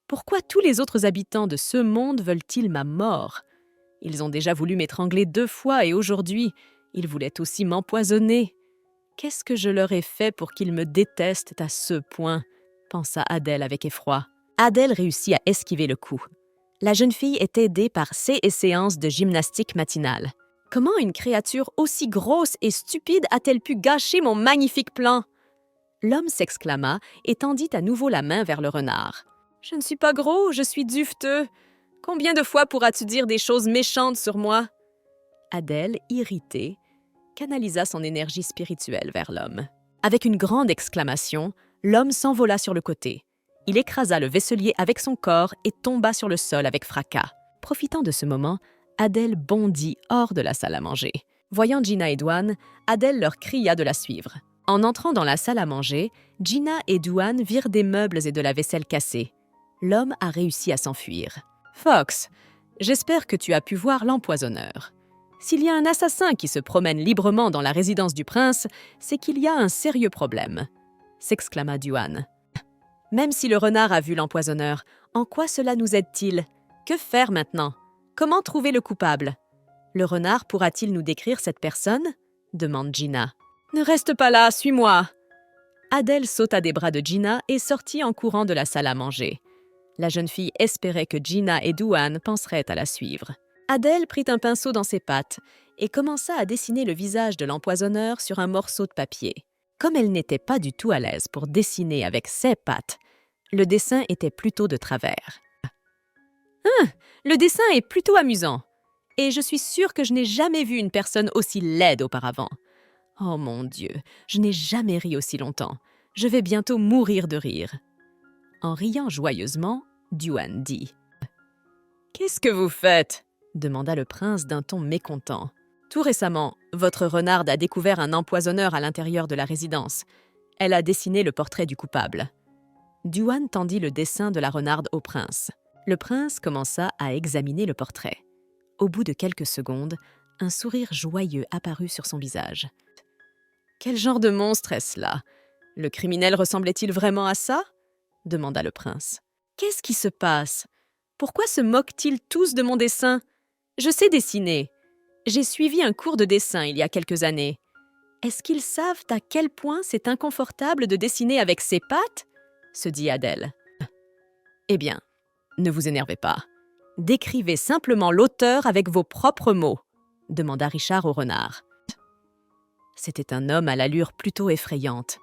[SPEAKER 1] Pourquoi tous les autres habitants de ce monde veulent-ils ma mort? Ils ont déjà voulu m'étrangler 2 fois et aujourd'hui, ils voulaient aussi m'empoisonner. Qu'est-ce que je leur ai fait pour qu'ils me détestent à ce point ?» pensa Adèle avec effroi. Adèle réussit à esquiver le coup. La jeune fille est aidée par séances de gymnastique matinale. Comment une créature aussi grosse et stupide a-t-elle pu gâcher mon magnifique plan? L'homme s'exclama et tendit à nouveau la main vers le renard. « Je ne suis pas gros, je suis duveteux. Combien de fois pourras-tu dire des choses méchantes sur moi? » Adèle, irritée, canalisa son énergie spirituelle vers l'homme. Avec une grande exclamation, l'homme s'envola sur le côté. Il écrasa le vaisselier avec son corps et tomba sur le sol avec fracas. Profitant de ce moment, Adèle bondit hors de la salle à manger. Voyant Gina et Diwan, Adèle leur cria de la suivre. En entrant dans la salle à manger, Gina et Diwan virent des meubles et de la vaisselle cassée. L'homme a réussi à s'enfuir. « Fox, j'espère que tu as pu voir l'empoisonneur. S'il y a un assassin qui se promène librement dans la résidence du prince, c'est qu'il y a un sérieux problème, » s'exclama Diwan. « Même si le renard a vu l'empoisonneur, en quoi cela nous aide-t-il? Que faire maintenant? Comment trouver le coupable? Le renard pourra-t-il nous décrire cette personne? » demande Gina. « Ne reste pas là, suis-moi !» Adèle sauta des bras de Gina et sortit en courant de la salle à manger. La jeune fille espérait que Gina et Diwan penseraient à la suivre. Adèle prit un pinceau dans ses pattes et commença à dessiner le visage de l'empoisonneur sur un morceau de papier. Comme elle n'était pas du tout à l'aise pour dessiner avec ses pattes, le dessin était plutôt de travers. « Le dessin est plutôt amusant, et je suis sûre que je n'ai jamais vu une personne aussi laide auparavant. Oh mon Dieu, je n'ai jamais ri aussi longtemps. Je vais bientôt mourir de rire. » En riant joyeusement, Duan dit « Qu'est-ce que vous faites ?» demanda le prince d'un ton mécontent. « Tout récemment, votre renarde a découvert un empoisonneur à l'intérieur de la résidence. Elle a dessiné le portrait du coupable. » Duan tendit le dessin de la renarde au prince. Le prince commença à examiner le portrait. Au bout de quelques secondes, un sourire joyeux apparut sur son visage. « Quel genre de monstre est-ce là? Le criminel ressemblait-il vraiment à ça ?» demanda le prince. « Qu'est-ce qui se passe? Pourquoi se moquent-ils tous de mon dessin? Je sais dessiner. J'ai suivi un cours de dessin il y a quelques années. Est-ce qu'ils savent à quel point c'est inconfortable de dessiner avec ses pattes ?» se dit Adèle. « Eh bien, ne vous énervez pas. Décrivez simplement l'auteur avec vos propres mots, » demanda Richard au renard. C'était un homme à l'allure plutôt effrayante.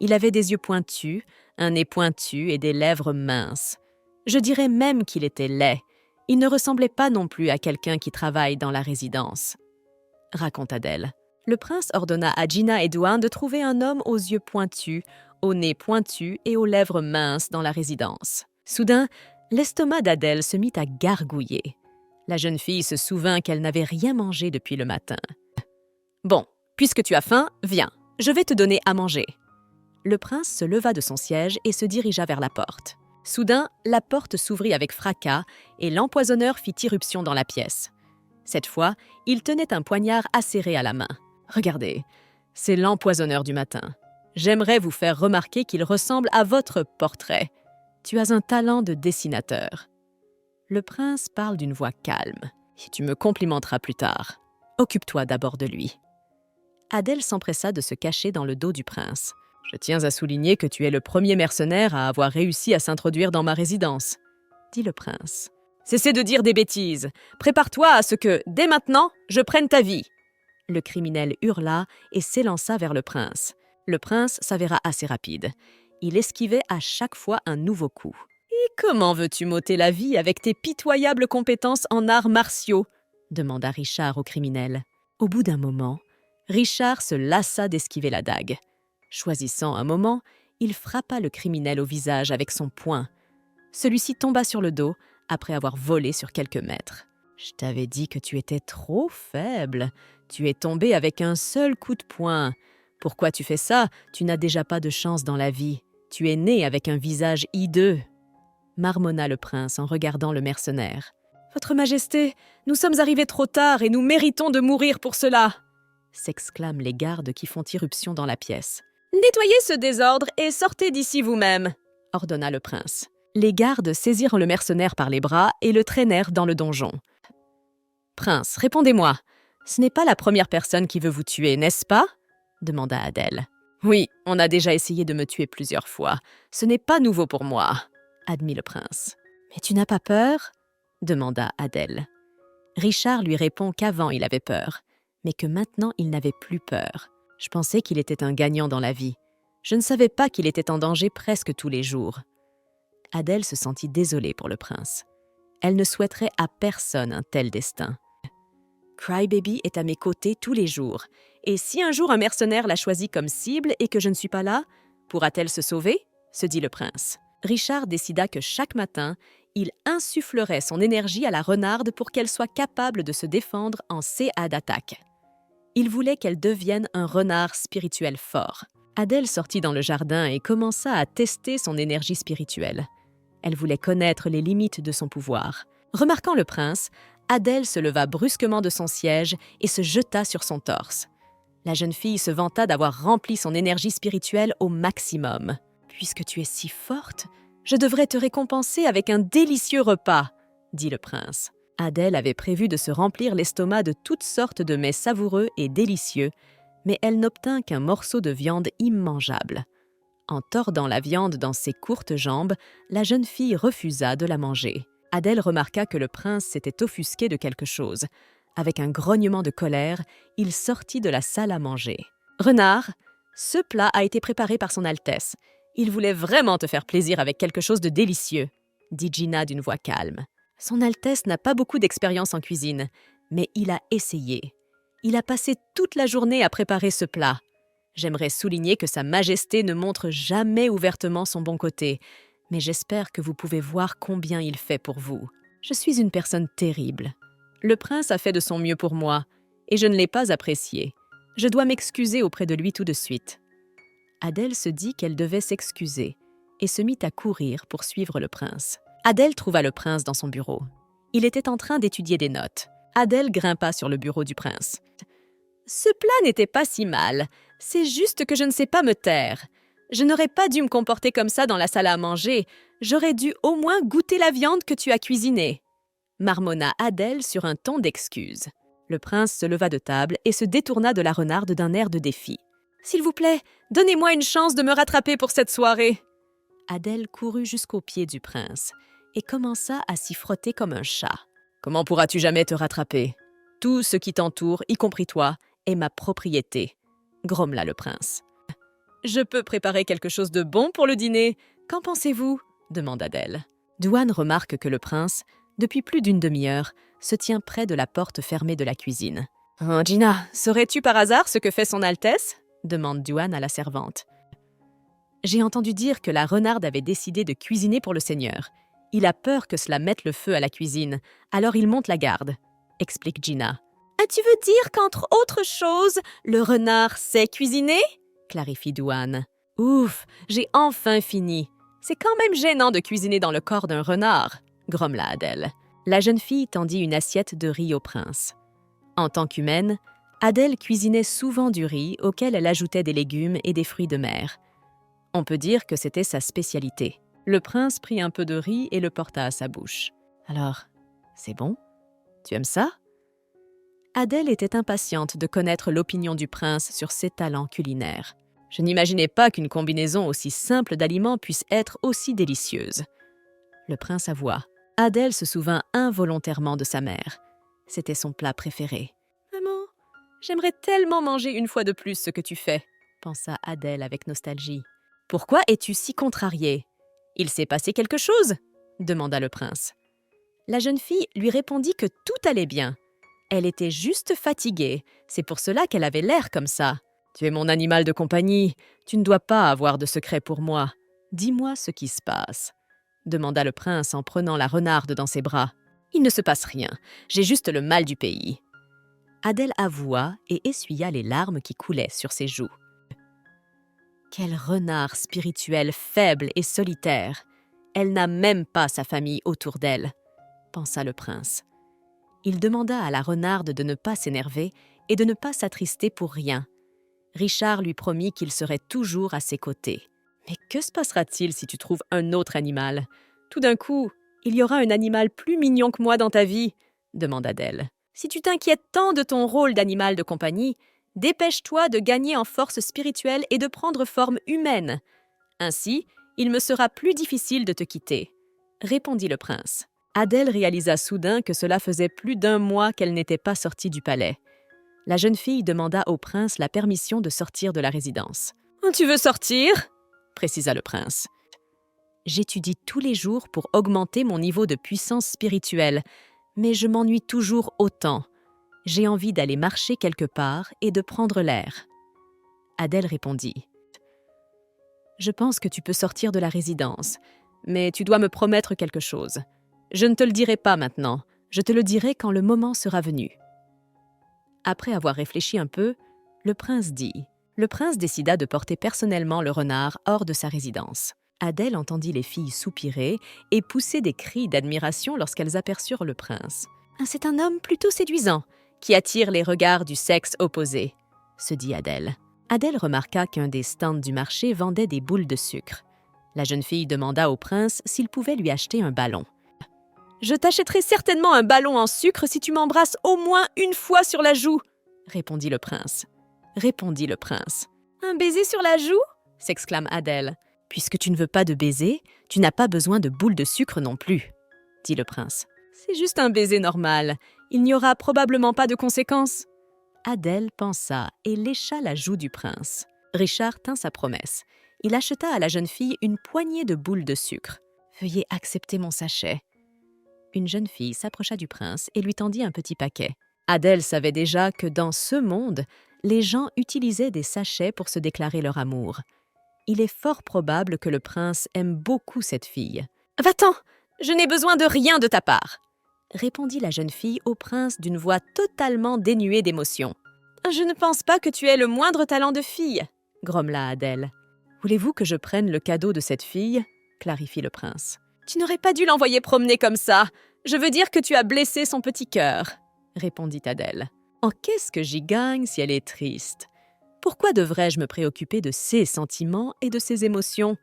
[SPEAKER 1] Il avait des yeux pointus, un nez pointu et des lèvres minces. Je dirais même qu'il était laid. Il ne ressemblait pas non plus à quelqu'un qui travaille dans la résidence. Raconte Adèle. Le prince ordonna à Gina et Duan de trouver un homme aux yeux pointus, au nez pointu et aux lèvres minces dans la résidence. Soudain, l'estomac d'Adèle se mit à gargouiller. La jeune fille se souvint qu'elle n'avait rien mangé depuis le matin. « Bon, puisque tu as faim, viens, je vais te donner à manger. » Le prince se leva de son siège et se dirigea vers la porte. Soudain, la porte s'ouvrit avec fracas et l'empoisonneur fit irruption dans la pièce. Cette fois, il tenait un poignard acéré à la main. « Regardez, c'est l'empoisonneur du matin. J'aimerais vous faire remarquer qu'il ressemble à votre portrait. Tu as un talent de dessinateur. » Le prince parle d'une voix calme. « Tu me complimenteras plus tard. Occupe-toi d'abord de lui. » Adèle s'empressa de se cacher dans le dos du prince. « Je tiens à souligner que tu es le premier mercenaire à avoir réussi à s'introduire dans ma résidence, » dit le prince. « Cessez de dire des bêtises. Prépare-toi à ce que, dès maintenant, je prenne ta vie. » Le criminel hurla et s'élança vers le prince. Le prince s'avéra assez rapide. Il esquivait à chaque fois un nouveau coup. « Et comment veux-tu m'ôter la vie avec tes pitoyables compétences en arts martiaux ?» demanda Richard au criminel. Au bout d'un moment, Richard se lassa d'esquiver la dague. Choisissant un moment, il frappa le criminel au visage avec son poing. Celui-ci tomba sur le dos après avoir volé sur quelques mètres. « Je t'avais dit que tu étais trop faible. Tu es tombé avec un seul coup de poing. Pourquoi tu fais ça? Tu n'as déjà pas de chance dans la vie. Tu es né avec un visage hideux. » marmonna le prince en regardant le mercenaire. « Votre Majesté, nous sommes arrivés trop tard et nous méritons de mourir pour cela !» s'exclament les gardes qui font irruption dans la pièce. « Nettoyez ce désordre et sortez d'ici vous-même !» ordonna le prince. Les gardes saisirent le mercenaire par les bras et le traînèrent dans le donjon. « Prince, répondez-moi, ce n'est pas la première personne qui veut vous tuer, n'est-ce pas ?» demanda Adèle. « Oui, on a déjà essayé de me tuer plusieurs fois. Ce n'est pas nouveau pour moi, » admit le prince. « Mais tu n'as pas peur ?» demanda Adèle. Richard lui répond qu'avant il avait peur, mais que maintenant il n'avait plus peur. « Je pensais qu'il était un gagnant dans la vie. Je ne savais pas qu'il était en danger presque tous les jours. » Adèle se sentit désolée pour le prince. Elle ne souhaiterait à personne un tel destin. « Crybaby est à mes côtés tous les jours, et si un jour un mercenaire l'a choisie comme cible et que je ne suis pas là, pourra-t-elle se sauver ?» se dit le prince. Richard décida que chaque matin, il insufflerait son énergie à la renarde pour qu'elle soit capable de se défendre en CA d'attaque. Il voulait qu'elle devienne un renard spirituel fort. Adèle sortit dans le jardin et commença à tester son énergie spirituelle. Elle voulait connaître les limites de son pouvoir. Remarquant le prince, Adèle se leva brusquement de son siège et se jeta sur son torse. La jeune fille se vanta d'avoir rempli son énergie spirituelle au maximum. « Puisque tu es si forte, je devrais te récompenser avec un délicieux repas, » dit le prince. Adèle avait prévu de se remplir l'estomac de toutes sortes de mets savoureux et délicieux, mais elle n'obtint qu'un morceau de viande immangeable. En tordant la viande dans ses courtes jambes, la jeune fille refusa de la manger. Adèle remarqua que le prince s'était offusqué de quelque chose. Avec un grognement de colère, il sortit de la salle à manger. « Renard, ce plat a été préparé par son Altesse. Il voulait vraiment te faire plaisir avec quelque chose de délicieux, » dit Gina d'une voix calme. Son Altesse n'a pas beaucoup d'expérience en cuisine, mais il a essayé. Il a passé toute la journée à préparer ce plat. J'aimerais souligner que Sa Majesté ne montre jamais ouvertement son bon côté, mais j'espère que vous pouvez voir combien il fait pour vous. Je suis une personne terrible. Le prince a fait de son mieux pour moi, et je ne l'ai pas apprécié. Je dois m'excuser auprès de lui tout de suite. » Adèle se dit qu'elle devait s'excuser et se mit à courir pour suivre le prince. Adèle trouva le prince dans son bureau. Il était en train d'étudier des notes. Adèle grimpa sur le bureau du prince. « Ce plat n'était pas si mal. C'est juste que je ne sais pas me taire. Je n'aurais pas dû me comporter comme ça dans la salle à manger. J'aurais dû au moins goûter la viande que tu as cuisinée. » marmonna Adèle sur un ton d'excuse. Le prince se leva de table et se détourna de la renarde d'un air de défi. « S'il vous plaît, donnez-moi une chance de me rattraper pour cette soirée. » Adèle courut jusqu'aux pieds du prince et commença à s'y frotter comme un chat. « Comment pourras-tu jamais te rattraper? Tout ce qui t'entoure, y compris toi, est ma propriété, » grommela le prince. « Je peux préparer quelque chose de bon pour le dîner. Qu'en pensez-vous » demanda Adèle. Douane remarque que le prince, depuis plus d'une demi-heure, se tient près de la porte fermée de la cuisine. « Oh, Gina, saurais-tu par hasard ce que fait son Altesse » demande Douane à la servante. « J'ai entendu dire que la renarde avait décidé de cuisiner pour le seigneur. Il a peur que cela mette le feu à la cuisine, alors il monte la garde » explique Gina. « Tu veux dire qu'entre autres choses, le renard sait cuisiner ?» clarifie Douane. « Ouf, j'ai enfin fini. C'est quand même gênant de cuisiner dans le corps d'un renard » grommela Adèle. La jeune fille tendit une assiette de riz au prince. En tant qu'humaine, Adèle cuisinait souvent du riz auquel elle ajoutait des légumes et des fruits de mer. On peut dire que c'était sa spécialité. Le prince prit un peu de riz et le porta à sa bouche. « Alors, c'est bon? Tu aimes ça ?» Adèle était impatiente de connaître l'opinion du prince sur ses talents culinaires. Je n'imaginais pas qu'une combinaison aussi simple d'aliments puisse être aussi délicieuse. Le prince avoua. Adèle se souvint involontairement de sa mère. C'était son plat préféré. « Maman, j'aimerais tellement manger une fois de plus ce que tu fais, » pensa Adèle avec nostalgie. « Pourquoi es-tu si contrariée? Il s'est passé quelque chose ?» demanda le prince. La jeune fille lui répondit que tout allait bien. Elle était juste fatiguée, c'est pour cela qu'elle avait l'air comme ça. « Tu es mon animal de compagnie, tu ne dois pas avoir de secret pour moi. Dis-moi ce qui se passe. » demanda le prince en prenant la renarde dans ses bras. « Il ne se passe rien, j'ai juste le mal du pays. » Adèle avoua et essuya les larmes qui coulaient sur ses joues. « Quel renard spirituel faible et solitaire! Elle n'a même pas sa famille autour d'elle, » pensa le prince. Il demanda à la renarde de ne pas s'énerver et de ne pas s'attrister pour rien. Richard lui promit qu'il serait toujours à ses côtés. « Mais que se passera-t-il si tu trouves un autre animal? Tout d'un coup, il y aura un animal plus mignon que moi dans ta vie » demanda Adèle. « Si tu t'inquiètes tant de ton rôle d'animal de compagnie, dépêche-toi de gagner en force spirituelle et de prendre forme humaine. Ainsi, il me sera plus difficile de te quitter, » répondit le prince. Adèle réalisa soudain que cela faisait plus d'un mois qu'elle n'était pas sortie du palais. La jeune fille demanda au prince la permission de sortir de la résidence. « Tu veux sortir ?» précisa le prince. « J'étudie tous les jours pour augmenter mon niveau de puissance spirituelle, mais je m'ennuie toujours autant. J'ai envie d'aller marcher quelque part et de prendre l'air. » Adèle répondit. « Je pense que tu peux sortir de la résidence, mais tu dois me promettre quelque chose. Je ne te le dirai pas maintenant, je te le dirai quand le moment sera venu. » Après avoir réfléchi un peu, le prince dit. Le prince décida de porter personnellement le renard hors de sa résidence. Adèle entendit les filles soupirer et pousser des cris d'admiration lorsqu'elles aperçurent le prince. « C'est un homme plutôt séduisant, qui attire les regards du sexe opposé, » se dit Adèle. Adèle remarqua qu'un des stands du marché vendait des boules de sucre. La jeune fille demanda au prince s'il pouvait lui acheter un ballon. « Je t'achèterai certainement un ballon en sucre si tu m'embrasses au moins une fois sur la joue, » répondit le prince. « Un baiser sur la joue ?» s'exclame Adèle. « Puisque tu ne veux pas de baiser, tu n'as pas besoin de boules de sucre non plus, » dit le prince. « C'est juste un baiser normal. Il n'y aura probablement pas de conséquences. » Adèle pensa et lécha la joue du prince. Richard tint sa promesse. Il acheta à la jeune fille une poignée de boules de sucre. « Veuillez accepter mon sachet. » Une jeune fille s'approcha du prince et lui tendit un petit paquet. Adèle savait déjà que dans ce monde, les gens utilisaient des sachets pour se déclarer leur amour. Il est fort probable que le prince aime beaucoup cette fille. « Va-t'en, je n'ai besoin de rien de ta part !» répondit la jeune fille au prince d'une voix totalement dénuée d'émotion. « Je ne pense pas que tu aies le moindre talent de fille !» grommela Adèle. « Voulez-vous que je prenne le cadeau de cette fille ?» clarifie le prince. « Tu n'aurais pas dû l'envoyer promener comme ça. Je veux dire que tu as blessé son petit cœur, » répondit Adèle. « En qu'est-ce que j'y gagne si elle est triste ? Pourquoi devrais-je me préoccuper de ses sentiments et de ses émotions ?»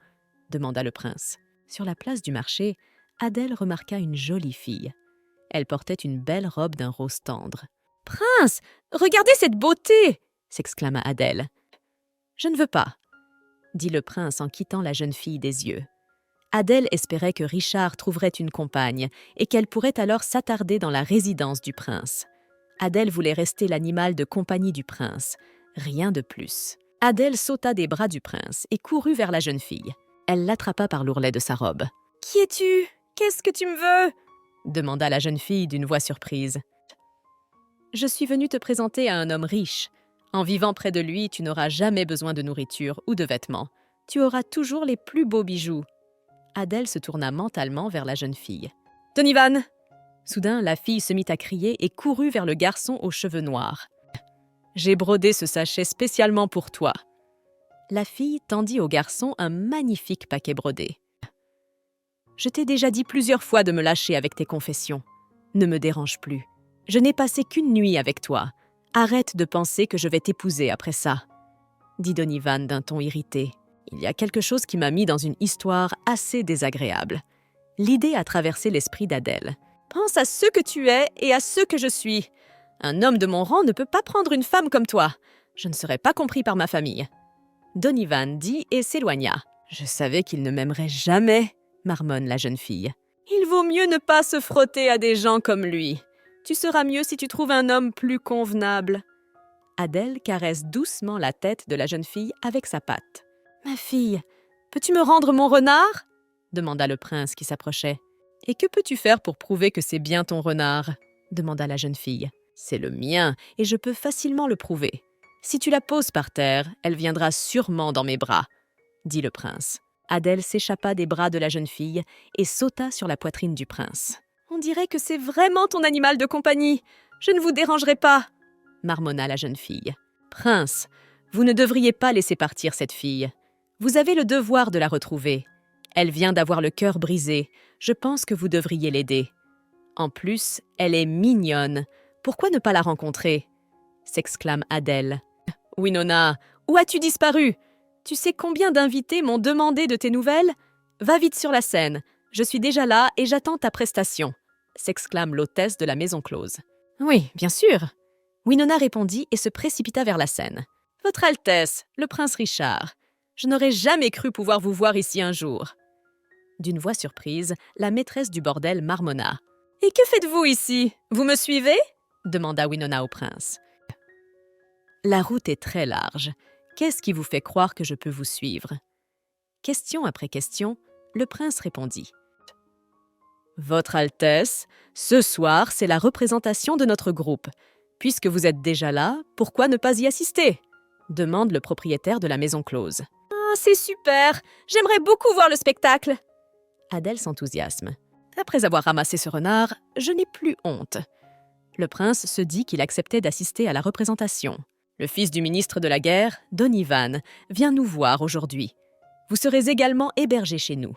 [SPEAKER 1] demanda le prince. Sur la place du marché, Adèle remarqua une jolie fille. Elle portait une belle robe d'un rose tendre. « Prince, regardez cette beauté !» s'exclama Adèle. « Je ne veux pas, » dit le prince en quittant la jeune fille des yeux. Adèle espérait que Richard trouverait une compagne et qu'elle pourrait alors s'attarder dans la résidence du prince. Adèle voulait rester l'animal de compagnie du prince, rien de plus. Adèle sauta des bras du prince et courut vers la jeune fille. Elle l'attrapa par l'ourlet de sa robe. « Qui es-tu ? Qu'est-ce que tu me veux ?» demanda la jeune fille d'une voix surprise. « Je suis venue te présenter à un homme riche. En vivant près de lui, tu n'auras jamais besoin de nourriture ou de vêtements. Tu auras toujours les plus beaux bijoux. » Adèle se tourna mentalement vers la jeune fille. « Donivan !» Soudain, la fille se mit à crier et courut vers le garçon aux cheveux noirs. « J'ai brodé ce sachet spécialement pour toi. » La fille tendit au garçon un magnifique paquet brodé. « Je t'ai déjà dit plusieurs fois de me lâcher avec tes confessions. Ne me dérange plus. Je n'ai passé qu'une nuit avec toi. Arrête de penser que je vais t'épouser après ça, » dit Donivan d'un ton irrité. Il y a quelque chose qui m'a mis dans une histoire assez désagréable. L'idée a traversé l'esprit d'Adèle. « Pense à ce que tu es et à ce que je suis. Un homme de mon rang ne peut pas prendre une femme comme toi. Je ne serai pas compris par ma famille. » Donivan dit et s'éloigna. « Je savais qu'il ne m'aimerait jamais, » marmonne la jeune fille. « Il vaut mieux ne pas se frotter à des gens comme lui. Tu seras mieux si tu trouves un homme plus convenable. » Adèle caresse doucement la tête de la jeune fille avec sa patte. « Ma fille, peux-tu me rendre mon renard ?» demanda le prince qui s'approchait. « Et que peux-tu faire pour prouver que c'est bien ton renard ?» demanda la jeune fille. « C'est le mien, et je peux facilement le prouver. Si tu la poses par terre, elle viendra sûrement dans mes bras, » dit le prince. Adèle s'échappa des bras de la jeune fille et sauta sur la poitrine du prince. « On dirait que c'est vraiment ton animal de compagnie. Je ne vous dérangerai pas, » marmonna la jeune fille. « Prince, vous ne devriez pas laisser partir cette fille. Vous avez le devoir de la retrouver. Elle vient d'avoir le cœur brisé. Je pense que vous devriez l'aider. En plus, elle est mignonne. Pourquoi ne pas la rencontrer ?» s'exclame Adèle. « Winona, où as-tu disparu ? Tu sais combien d'invités m'ont demandé de tes nouvelles ? Va vite sur la scène. Je suis déjà là et j'attends ta prestation, » s'exclame l'hôtesse de la maison close. « Oui, bien sûr. » Winona répondit et se précipita vers la scène. « Votre Altesse, le prince Richard, je n'aurais jamais cru pouvoir vous voir ici un jour. » D'une voix surprise, la maîtresse du bordel marmonna. « Et que faites-vous ici ? Vous me suivez ?» demanda Winona au prince. « La route est très large. Qu'est-ce qui vous fait croire que je peux vous suivre ?» Question après question, le prince répondit. « Votre Altesse, ce soir, c'est la représentation de notre groupe. Puisque vous êtes déjà là, pourquoi ne pas y assister ?» demande le propriétaire de la maison close. « Ah, c'est super! J'aimerais beaucoup voir le spectacle !» Adèle s'enthousiasme. « Après avoir ramassé ce renard, je n'ai plus honte. » Le prince se dit qu'il acceptait d'assister à la représentation. « Le fils du ministre de la guerre, Donivan, vient nous voir aujourd'hui. Vous serez également hébergés chez nous.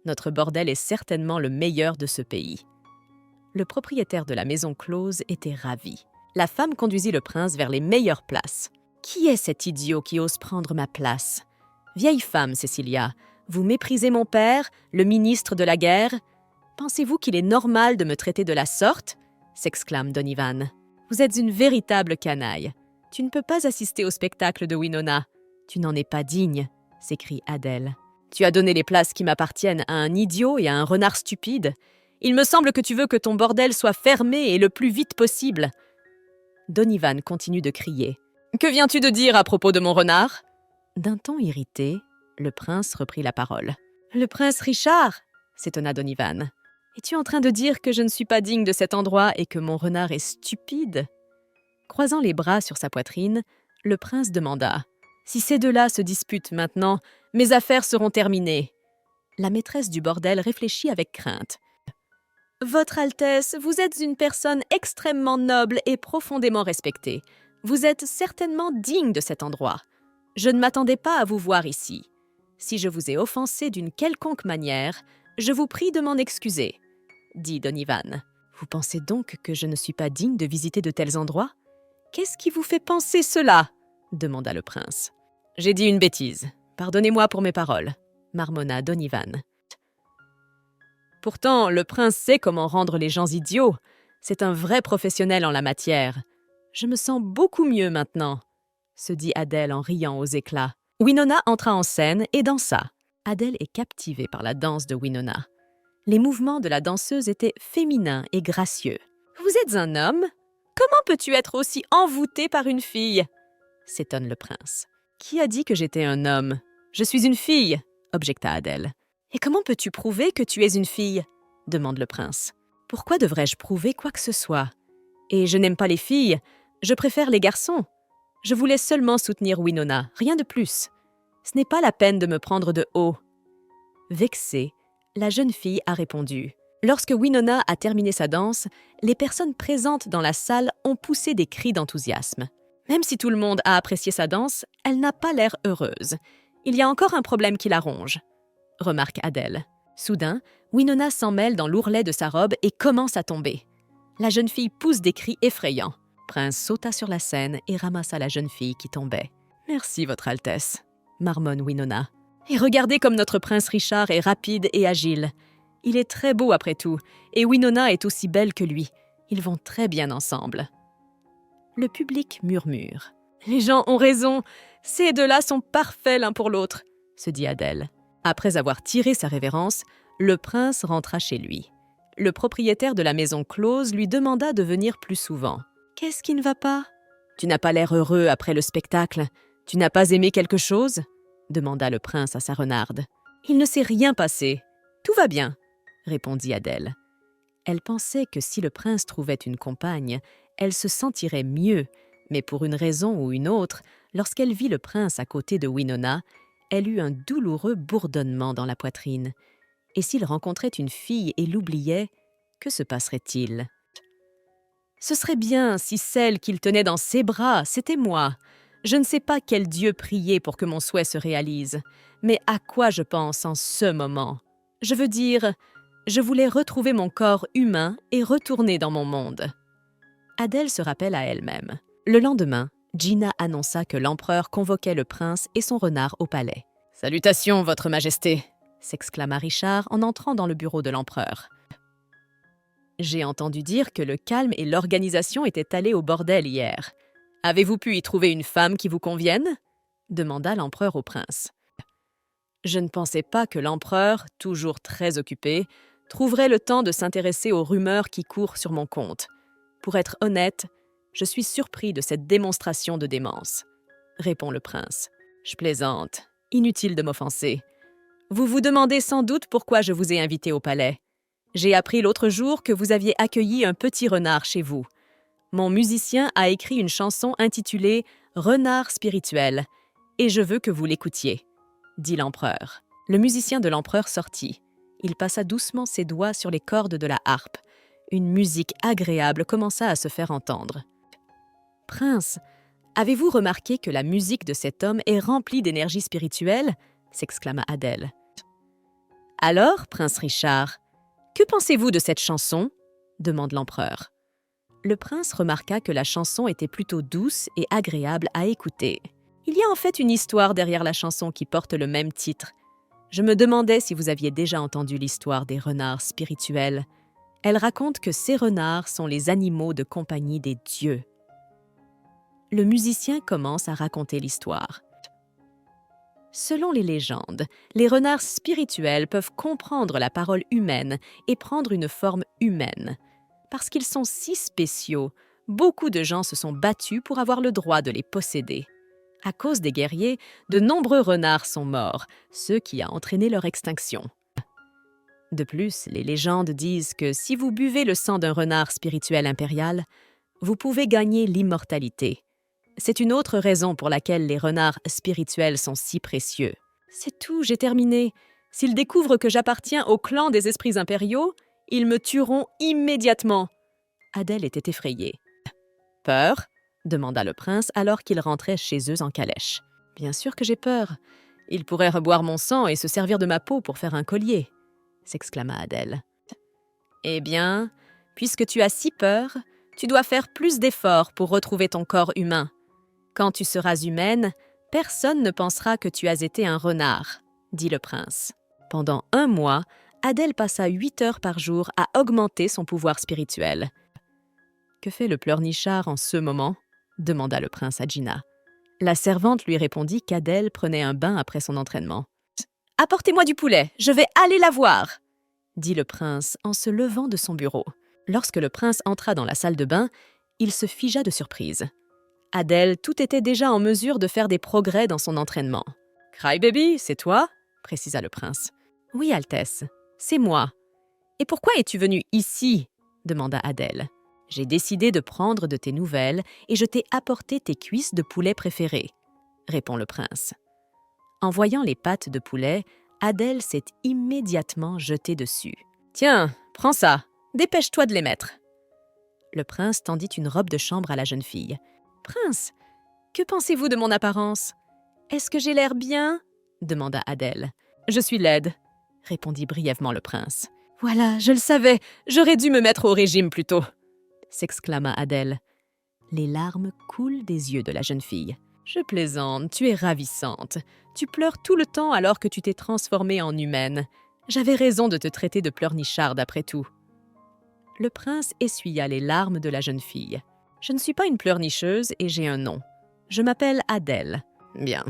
[SPEAKER 1] Notre bordel est certainement le meilleur de ce pays. » Le propriétaire de la maison close était ravi. La femme conduisit le prince vers les meilleures places. « Qui est cet idiot qui ose prendre ma place ? Vieille femme, Cecilia, vous méprisez mon père, le ministre de la guerre. Pensez-vous qu'il est normal de me traiter de la sorte ?» s'exclame Donivan. « Vous êtes une véritable canaille. Tu ne peux pas assister au spectacle de Winona. Tu n'en es pas digne, » s'écrie Adèle. « Tu as donné les places qui m'appartiennent à un idiot et à un renard stupide. Il me semble que tu veux que ton bordel soit fermé et le plus vite possible. » Donivan continue de crier. « Que viens-tu de dire à propos de mon renard ?» D'un ton irrité, le prince reprit la parole. « Le prince Richard !» s'étonna Donivan. « Es-tu en train de dire que je ne suis pas digne de cet endroit et que mon renard est stupide ?» Croisant les bras sur sa poitrine, le prince demanda « Si ces deux-là se disputent maintenant, mes affaires seront terminées. » La maîtresse du bordel réfléchit avec crainte. « Votre Altesse, vous êtes une personne extrêmement noble et profondément respectée. Vous êtes certainement digne de cet endroit. Je ne m'attendais pas à vous voir ici. Si je vous ai offensé d'une quelconque manière, je vous prie de m'en excuser, » dit Don Ivan. « Vous pensez donc que je ne suis pas digne de visiter de tels endroits ? Qu'est-ce qui vous fait penser cela ?» demanda le prince. « J'ai dit une bêtise. Pardonnez-moi pour mes paroles, » marmonna Don Ivan. « Pourtant, le prince sait comment rendre les gens idiots. C'est un vrai professionnel en la matière. Je me sens beaucoup mieux maintenant, » se dit Adèle en riant aux éclats. Winona entra en scène et dansa. Adèle est captivée par la danse de Winona. Les mouvements de la danseuse étaient féminins et gracieux. « Vous êtes un homme ? Comment peux-tu être aussi envoûté par une fille ?» s'étonne le prince. « Qui a dit que j'étais un homme ? Je suis une fille !» objecta Adèle. « Et comment peux-tu prouver que tu es une fille ?» demande le prince. « Pourquoi devrais-je prouver quoi que ce soit ? Et je n'aime pas les filles, je préfère les garçons. Je voulais seulement soutenir Winona, rien de plus. Ce n'est pas la peine de me prendre de haut. » Vexée, la jeune fille a répondu. Lorsque Winona a terminé sa danse, les personnes présentes dans la salle ont poussé des cris d'enthousiasme. Même si tout le monde a apprécié sa danse, elle n'a pas l'air heureuse. Il y a encore un problème qui la ronge, remarque Adèle. Soudain, Winona s'en mêle dans l'ourlet de sa robe et commence à tomber. La jeune fille pousse des cris effrayants. Prince sauta sur la scène et ramassa la jeune fille qui tombait. « Merci, Votre Altesse, » marmonne Winona. « Et regardez comme notre prince Richard est rapide et agile. Il est très beau après tout, et Winona est aussi belle que lui. Ils vont très bien ensemble. » Le public murmure. « Les gens ont raison, ces deux-là sont parfaits l'un pour l'autre, » se dit Adèle. Après avoir tiré sa révérence, le prince rentra chez lui. Le propriétaire de la maison close lui demanda de venir plus souvent. « Qu'est-ce qui ne va pas ? Tu n'as pas l'air heureux après le spectacle. Tu n'as pas aimé quelque chose ?» demanda le prince à sa renarde. « Il ne s'est rien passé. Tout va bien, » répondit Adèle. Elle pensait que si le prince trouvait une compagne, elle se sentirait mieux, mais pour une raison ou une autre, lorsqu'elle vit le prince à côté de Winona, elle eut un douloureux bourdonnement dans la poitrine. Et s'il rencontrait une fille et l'oubliait, que se passerait-il ? Ce serait bien si celle qu'il tenait dans ses bras, c'était moi. Je ne sais pas quel dieu prier pour que mon souhait se réalise, mais à quoi je pense en ce moment ? Je veux dire, je voulais retrouver mon corps humain et retourner dans mon monde. Adèle se rappelle à elle-même. Le lendemain, Gina annonça que l'empereur convoquait le prince et son renard au palais. « Salutations, votre majesté !» s'exclama Richard en entrant dans le bureau de l'empereur. « J'ai entendu dire que le calme et l'organisation étaient allés au bordel hier. Avez-vous pu y trouver une femme qui vous convienne ?» demanda l'empereur au prince. Je ne pensais pas que l'empereur, toujours très occupé, trouverait le temps de s'intéresser aux rumeurs qui courent sur mon compte. Pour être honnête, je suis surpris de cette démonstration de démence, répond le prince. Je plaisante, inutile de m'offenser. Vous vous demandez sans doute pourquoi je vous ai invité au palais. J'ai appris l'autre jour que vous aviez accueilli un petit renard chez vous. Mon musicien a écrit une chanson intitulée « Renard spirituel » et je veux que vous l'écoutiez, dit l'empereur. Le musicien de l'empereur sortit. Il passa doucement ses doigts sur les cordes de la harpe. Une musique agréable commença à se faire entendre. « Prince, avez-vous remarqué que la musique de cet homme est remplie d'énergie spirituelle ?» s'exclama Adèle. « Alors, prince Richard, que pensez-vous de cette chanson ?» demande l'empereur. Le prince remarqua que la chanson était plutôt douce et agréable à écouter. Il y a en fait une histoire derrière la chanson qui porte le même titre. Je me demandais si vous aviez déjà entendu l'histoire des renards spirituels. Elle raconte que ces renards sont les animaux de compagnie des dieux. Le musicien commence à raconter l'histoire. Selon les légendes, les renards spirituels peuvent comprendre la parole humaine et prendre une forme humaine. Parce qu'ils sont si spéciaux, beaucoup de gens se sont battus pour avoir le droit de les posséder. À cause des guerriers, de nombreux renards sont morts, ce qui a entraîné leur extinction. De plus, les légendes disent que si vous buvez le sang d'un renard spirituel impérial, vous pouvez gagner l'immortalité. C'est une autre raison pour laquelle les renards spirituels sont si précieux. C'est tout, j'ai terminé. S'ils découvrent que j'appartiens au clan des esprits impériaux, ils me tueront immédiatement. Adèle était effrayée. Peur ? Demanda le prince alors qu'ils rentraient chez eux en calèche. Bien sûr que j'ai peur. Ils pourraient reboire mon sang et se servir de ma peau pour faire un collier, s'exclama Adèle. Eh bien, puisque tu as si peur, tu dois faire plus d'efforts pour retrouver ton corps humain. Quand tu seras humaine, personne ne pensera que tu as été un renard, dit le prince. Pendant 1 mois, Adèle passa 8 heures par jour à augmenter son pouvoir spirituel. Que fait le pleurnichard en ce moment ? Demanda le prince à Gina. La servante lui répondit qu'Adèle prenait un bain après son entraînement. « Apportez-moi du poulet, je vais aller la voir !» dit le prince en se levant de son bureau. Lorsque le prince entra dans la salle de bain, il se figea de surprise. Adèle tout était déjà en mesure de faire des progrès dans son entraînement. « Crybaby, c'est toi ?» précisa le prince. « Oui, Altesse, c'est moi. »« Et pourquoi es-tu venu ici ?» demanda Adèle. « J'ai décidé de prendre de tes nouvelles et je t'ai apporté tes cuisses de poulet préférées, » répond le prince. En voyant les pattes de poulet, Adèle s'est immédiatement jetée dessus. « Tiens, prends ça, dépêche-toi de les mettre. » Le prince tendit une robe de chambre à la jeune fille. « Prince, que pensez-vous de mon apparence ? Est-ce que j'ai l'air bien ?» demanda Adèle. « Je suis laide, » répondit brièvement le prince. « Voilà, je le savais, j'aurais dû me mettre au régime plus tôt. » s'exclama Adèle. Les larmes coulent des yeux de la jeune fille. « Je plaisante, tu es ravissante. Tu pleures tout le temps alors que tu t'es transformée en humaine. J'avais raison de te traiter de pleurnicharde après tout. » Le prince essuya les larmes de la jeune fille. « Je ne suis pas une pleurnicheuse et j'ai un nom. Je m'appelle Adèle. »« Bien,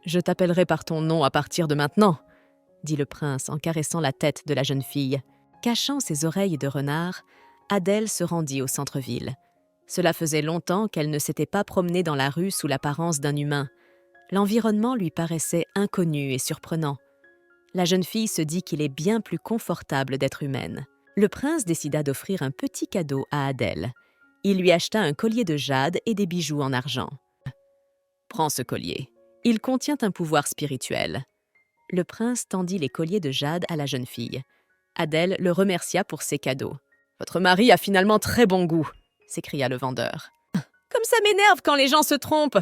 [SPEAKER 1] je t'appellerai par ton nom à partir de maintenant, » dit le prince en caressant la tête de la jeune fille. Cachant ses oreilles de renard, Adèle se rendit au centre-ville. Cela faisait longtemps qu'elle ne s'était pas promenée dans la rue sous l'apparence d'un humain. L'environnement lui paraissait inconnu et surprenant. La jeune fille se dit qu'il est bien plus confortable d'être humaine. Le prince décida d'offrir un petit cadeau à Adèle. Il lui acheta un collier de jade et des bijoux en argent. « Prends ce collier. Il contient un pouvoir spirituel. » Le prince tendit les colliers de jade à la jeune fille. Adèle le remercia pour ses cadeaux. « Votre mari a finalement très bon goût !» s'écria le vendeur. « Comme ça m'énerve quand les gens se trompent.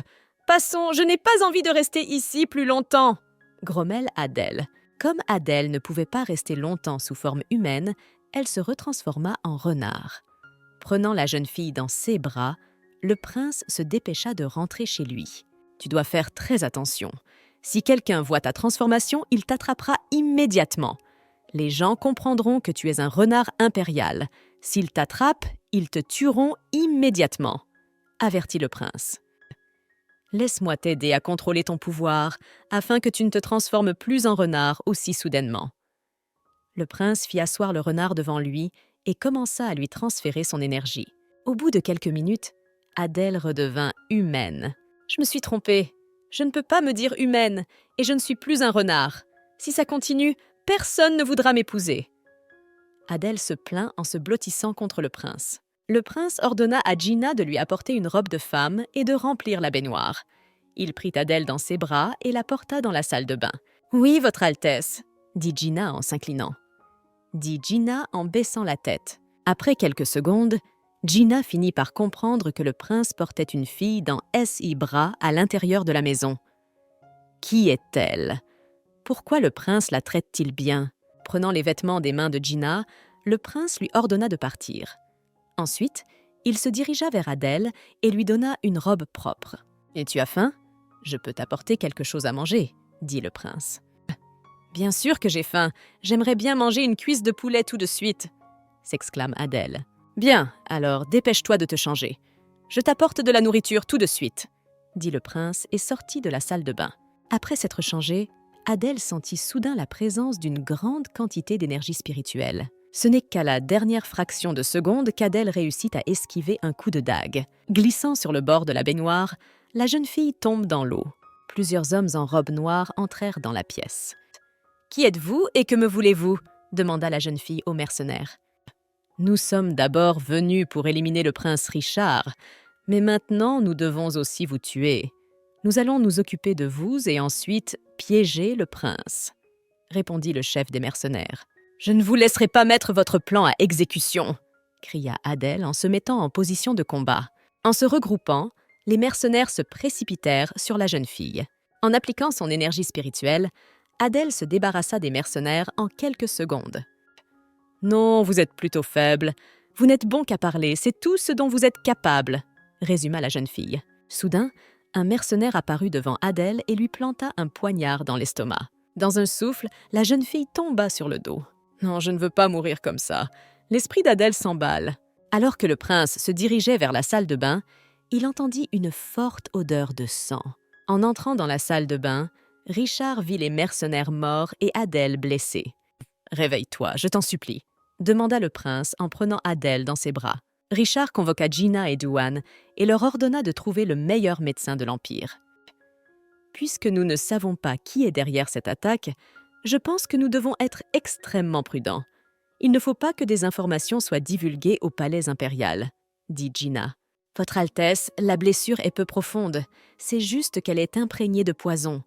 [SPEAKER 1] Passons, je n'ai pas envie de rester ici plus longtemps !» grommelle Adèle. Comme Adèle ne pouvait pas rester longtemps sous forme humaine, elle se retransforma en renard. Prenant la jeune fille dans ses bras, le prince se dépêcha de rentrer chez lui. « Tu dois faire très attention. Si quelqu'un voit ta transformation, il t'attrapera immédiatement. Les gens comprendront que tu es un renard impérial. S'ils t'attrapent, ils te tueront immédiatement, » avertit le prince. « Laisse-moi t'aider à contrôler ton pouvoir, afin que tu ne te transformes plus en renard aussi soudainement. » Le prince fit asseoir le renard devant lui et commença à lui transférer son énergie. Au bout de quelques minutes, Adèle redevint humaine. « Je me suis trompée. Je ne peux pas me dire humaine, et je ne suis plus un renard. Si ça continue, personne ne voudra m'épouser. » Adèle se plaint en se blottissant contre le prince. Le prince ordonna à Gina de lui apporter une robe de femme et de remplir la baignoire. Il prit Adèle dans ses bras et la porta dans la salle de bain. « Oui, votre Altesse, » dit Gina en s'inclinant. Dit Gina en baissant la tête. Après quelques secondes, Gina finit par comprendre que le prince portait une fille dans ses bras à l'intérieur de la maison. Qui est-elle? Pourquoi le prince la traite-t-il bien? Prenant les vêtements des mains de Gina, le prince lui ordonna de partir. Ensuite, il se dirigea vers Adèle et lui donna une robe propre. « Et tu as faim? Je peux t'apporter quelque chose à manger, » dit le prince. « Bien sûr que j'ai faim. J'aimerais bien manger une cuisse de poulet tout de suite, » s'exclame Adèle. « Bien, alors dépêche-toi de te changer. Je t'apporte de la nourriture tout de suite, » dit le prince et sortit de la salle de bain. Après s'être changée, Adèle sentit soudain la présence d'une grande quantité d'énergie spirituelle. Ce n'est qu'à la dernière fraction de seconde qu'Adèle réussit à esquiver un coup de dague. Glissant sur le bord de la baignoire, la jeune fille tombe dans l'eau. Plusieurs hommes en robe noire entrèrent dans la pièce. « Qui êtes-vous et que me voulez-vous » demanda la jeune fille au mercenaire. Nous sommes d'abord venus pour éliminer le prince Richard, mais maintenant nous devons aussi vous tuer. Nous allons nous occuper de vous et ensuite piéger le prince, répondit le chef des mercenaires. Je ne vous laisserai pas mettre votre plan à exécution, cria Adèle en se mettant en position de combat. En se regroupant, les mercenaires se précipitèrent sur la jeune fille. En appliquant son énergie spirituelle, Adèle se débarrassa des mercenaires en quelques secondes. « Non, vous êtes plutôt faible. Vous n'êtes bon qu'à parler, c'est tout ce dont vous êtes capable, » résuma la jeune fille. Soudain, un mercenaire apparut devant Adèle et lui planta un poignard dans l'estomac. Dans un souffle, la jeune fille tomba sur le dos. « Non, je ne veux pas mourir comme ça. » L'esprit d'Adèle s'emballe. Alors que le prince se dirigeait vers la salle de bain, il entendit une forte odeur de sang. En entrant dans la salle de bain, Richard vit les mercenaires morts et Adèle blessée. « Réveille-toi, je t'en supplie, » demanda le prince en prenant Adèle dans ses bras. Richard convoqua Gina et Douane et leur ordonna de trouver le meilleur médecin de l'Empire. « Puisque nous ne savons pas qui est derrière cette attaque, je pense que nous devons être extrêmement prudents. Il ne faut pas que des informations soient divulguées au palais impérial, » dit Gina. « Votre Altesse, la blessure est peu profonde. C'est juste qu'elle est imprégnée de poison.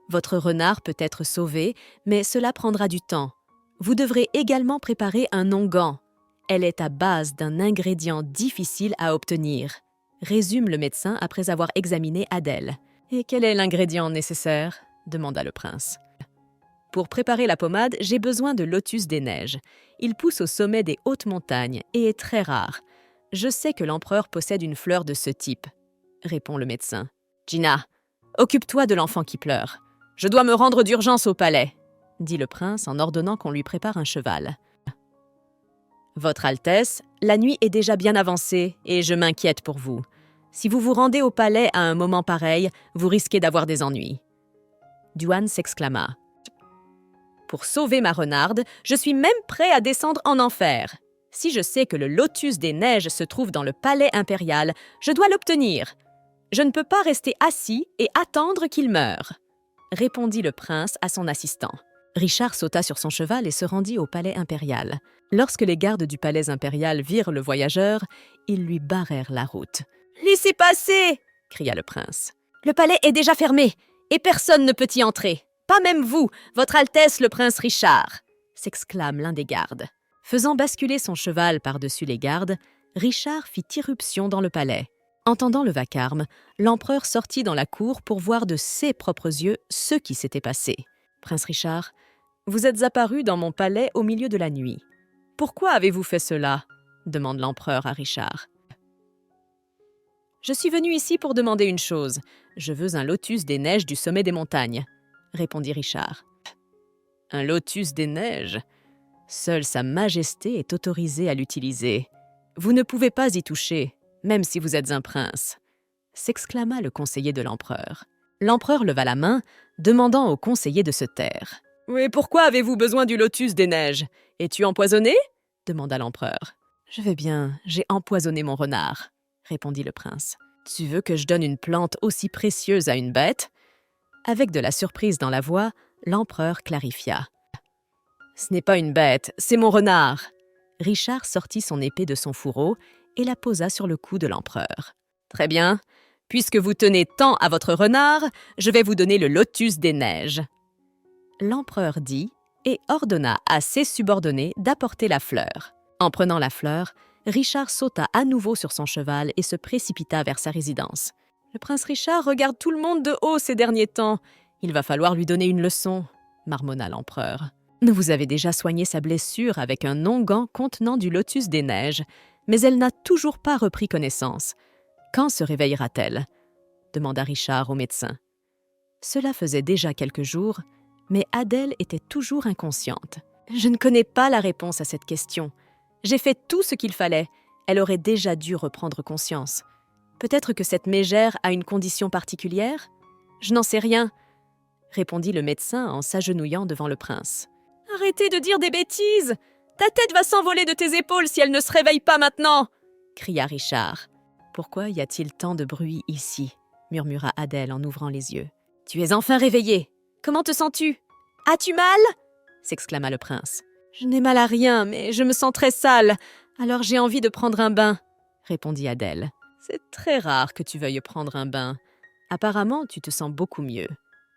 [SPEAKER 1] Votre renard peut être sauvé, mais cela prendra du temps. Vous devrez également préparer un onguent. Elle est à base d'un ingrédient difficile à obtenir, » résume le médecin après avoir examiné Adèle. « Et quel est l'ingrédient nécessaire ?» demanda le prince. « Pour préparer la pommade, j'ai besoin de lotus des neiges. Il pousse au sommet des hautes montagnes et est très rare. Je sais que l'empereur possède une fleur de ce type, » répond le médecin. « Gina, occupe-toi de l'enfant qui pleure. Je dois me rendre d'urgence au palais, » dit le prince en ordonnant qu'on lui prépare un cheval. « Votre Altesse, la nuit est déjà bien avancée et je m'inquiète pour vous. Si vous vous rendez au palais à un moment pareil, vous risquez d'avoir des ennuis. » Douane s'exclama. « Pour sauver ma renarde, je suis même prêt à descendre en enfer. Si je sais que le lotus des neiges se trouve dans le palais impérial, je dois l'obtenir. Je ne peux pas rester assis et attendre qu'il meure, » répondit le prince à son assistant. Richard sauta sur son cheval et se rendit au palais impérial. Lorsque les gardes du palais impérial virent le voyageur, ils lui barrèrent la route. « Laissez passer !» cria le prince. « Le palais est déjà fermé et personne ne peut y entrer. Pas même vous, votre Altesse le prince Richard !» s'exclame l'un des gardes. Faisant basculer son cheval par-dessus les gardes, Richard fit irruption dans le palais. Entendant le vacarme, l'empereur sortit dans la cour pour voir de ses propres yeux ce qui s'était passé. « Prince Richard, vous êtes apparu dans mon palais au milieu de la nuit. Pourquoi avez-vous fait cela ?» demande l'empereur à Richard. « Je suis venu ici pour demander une chose. Je veux un lotus des neiges du sommet des montagnes, » répondit Richard. « Un lotus des neiges ? Seule Sa Majesté est autorisée à l'utiliser. Vous ne pouvez pas y toucher, même si vous êtes un prince, » s'exclama le conseiller de l'empereur. L'empereur leva la main, demandant au conseiller de se taire. « Oui, pourquoi avez-vous besoin du lotus des neiges? Es-tu empoisonné ?» demanda l'empereur. « Je vais bien, j'ai empoisonné mon renard, » répondit le prince. « Tu veux que je donne une plante aussi précieuse à une bête ?» Avec de la surprise dans la voix, l'empereur clarifia. « Ce n'est pas une bête, c'est mon renard !» Richard sortit son épée de son fourreau et la posa sur le cou de l'empereur. « Très bien, puisque vous tenez tant à votre renard, je vais vous donner le lotus des neiges. » L'empereur dit et ordonna à ses subordonnés d'apporter la fleur. En prenant la fleur, Richard sauta à nouveau sur son cheval et se précipita vers sa résidence. « Le prince Richard regarde tout le monde de haut ces derniers temps. Il va falloir lui donner une leçon, » marmonna l'empereur. Vous avez déjà soigné sa blessure avec un onguent contenant du lotus des neiges, mais elle n'a toujours pas repris connaissance. Quand se réveillera-t-elle ? Demanda Richard au médecin. Cela faisait déjà quelques jours, mais Adèle était toujours inconsciente. Je ne connais pas la réponse à cette question. J'ai fait tout ce qu'il fallait. Elle aurait déjà dû reprendre conscience. Peut-être que cette mégère a une condition particulière ? Je n'en sais rien, répondit le médecin en s'agenouillant devant le prince. Arrêtez de dire des bêtises! Ta tête va s'envoler de tes épaules si elle ne se réveille pas maintenant! Cria Richard. Pourquoi y a-t-il tant de bruit ici? Murmura Adèle en ouvrant les yeux. Tu es enfin réveillée. Comment te sens-tu? As-tu mal? S'exclama le prince. Je n'ai mal à rien, mais je me sens très sale. Alors j'ai envie de prendre un bain, répondit Adèle. C'est très rare que tu veuilles prendre un bain. Apparemment, tu te sens beaucoup mieux,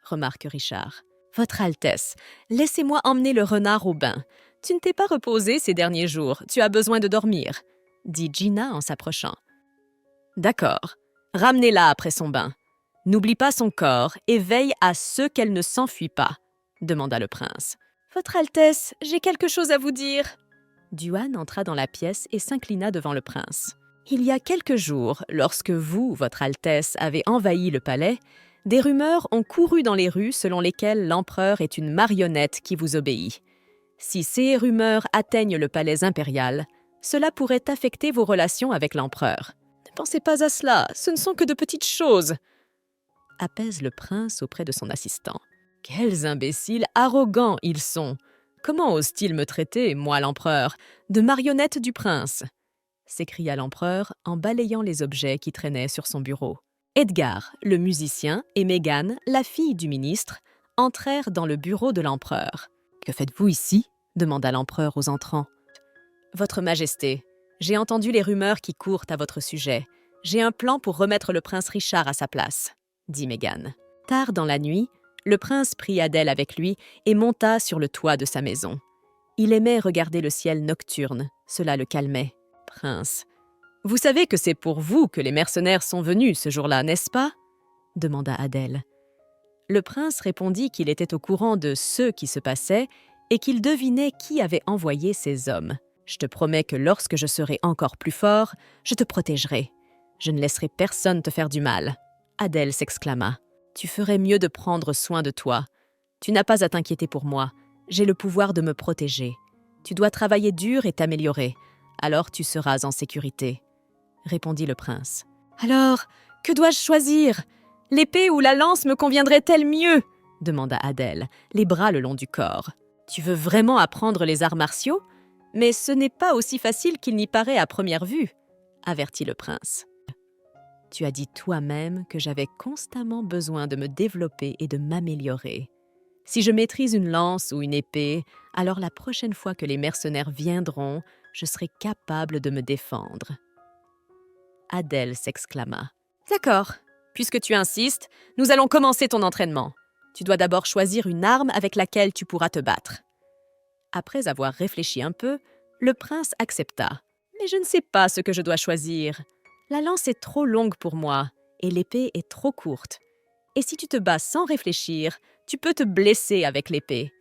[SPEAKER 1] remarque Richard. Votre Altesse, laissez-moi emmener le renard au bain. Tu ne t'es pas reposé ces derniers jours, tu as besoin de dormir, dit Gina en s'approchant. D'accord, ramenez-la après son bain. N'oublie pas son corps et veille à ce qu'elle ne s'enfuit pas, demanda le prince. Votre Altesse, j'ai quelque chose à vous dire. Duan entra dans la pièce et s'inclina devant le prince. Il y a quelques jours, lorsque vous, votre Altesse, avez envahi le palais, des rumeurs ont couru dans les rues selon lesquelles l'empereur est une marionnette qui vous obéit. Si ces rumeurs atteignent le palais impérial, cela pourrait affecter vos relations avec l'empereur. Ne pensez pas à cela, ce ne sont que de petites choses, apaise le prince auprès de son assistant. Quels imbéciles arrogants ils sont! Comment osent-ils me traiter, moi l'empereur, de marionnette du prince? S'écria l'empereur en balayant les objets qui traînaient sur son bureau. Edgar, le musicien, et Meghan, la fille du ministre, entrèrent dans le bureau de l'empereur. « Que faites-vous ici » demanda l'empereur aux entrants. « Votre Majesté, j'ai entendu les rumeurs qui courent à votre sujet. J'ai un plan pour remettre le prince Richard à sa place, » dit Meghan. Tard dans la nuit, le prince prit Adèle avec lui et monta sur le toit de sa maison. Il aimait regarder le ciel nocturne, cela le calmait. « Prince, vous savez que c'est pour vous que les mercenaires sont venus ce jour-là, n'est-ce pas » demanda Adèle. Le prince répondit qu'il était au courant de ce qui se passait et qu'il devinait qui avait envoyé ces hommes. « Je te promets que lorsque je serai encore plus fort, je te protégerai. Je ne laisserai personne te faire du mal. » Adèle s'exclama. « Tu ferais mieux de prendre soin de toi. Tu n'as pas à t'inquiéter pour moi. J'ai le pouvoir de me protéger. Tu dois travailler dur et t'améliorer. Alors tu seras en sécurité. » répondit le prince. « Alors, que dois-je choisir? L'épée ou la lance me conviendrait-elle mieux ?» demanda Adèle, les bras le long du corps. « Tu veux vraiment apprendre les arts martiaux? Mais ce n'est pas aussi facile qu'il n'y paraît à première vue, » avertit le prince. « Tu as dit toi-même que j'avais constamment besoin de me développer et de m'améliorer. Si je maîtrise une lance ou une épée, alors la prochaine fois que les mercenaires viendront, je serai capable de me défendre. » Adèle s'exclama. « D'accord, puisque tu insistes, nous allons commencer ton entraînement. Tu dois d'abord choisir une arme avec laquelle tu pourras te battre. » Après avoir réfléchi un peu, le prince accepta. « Mais je ne sais pas ce que je dois choisir. La lance est trop longue pour moi et l'épée est trop courte. Et si tu te bats sans réfléchir, tu peux te blesser avec l'épée. »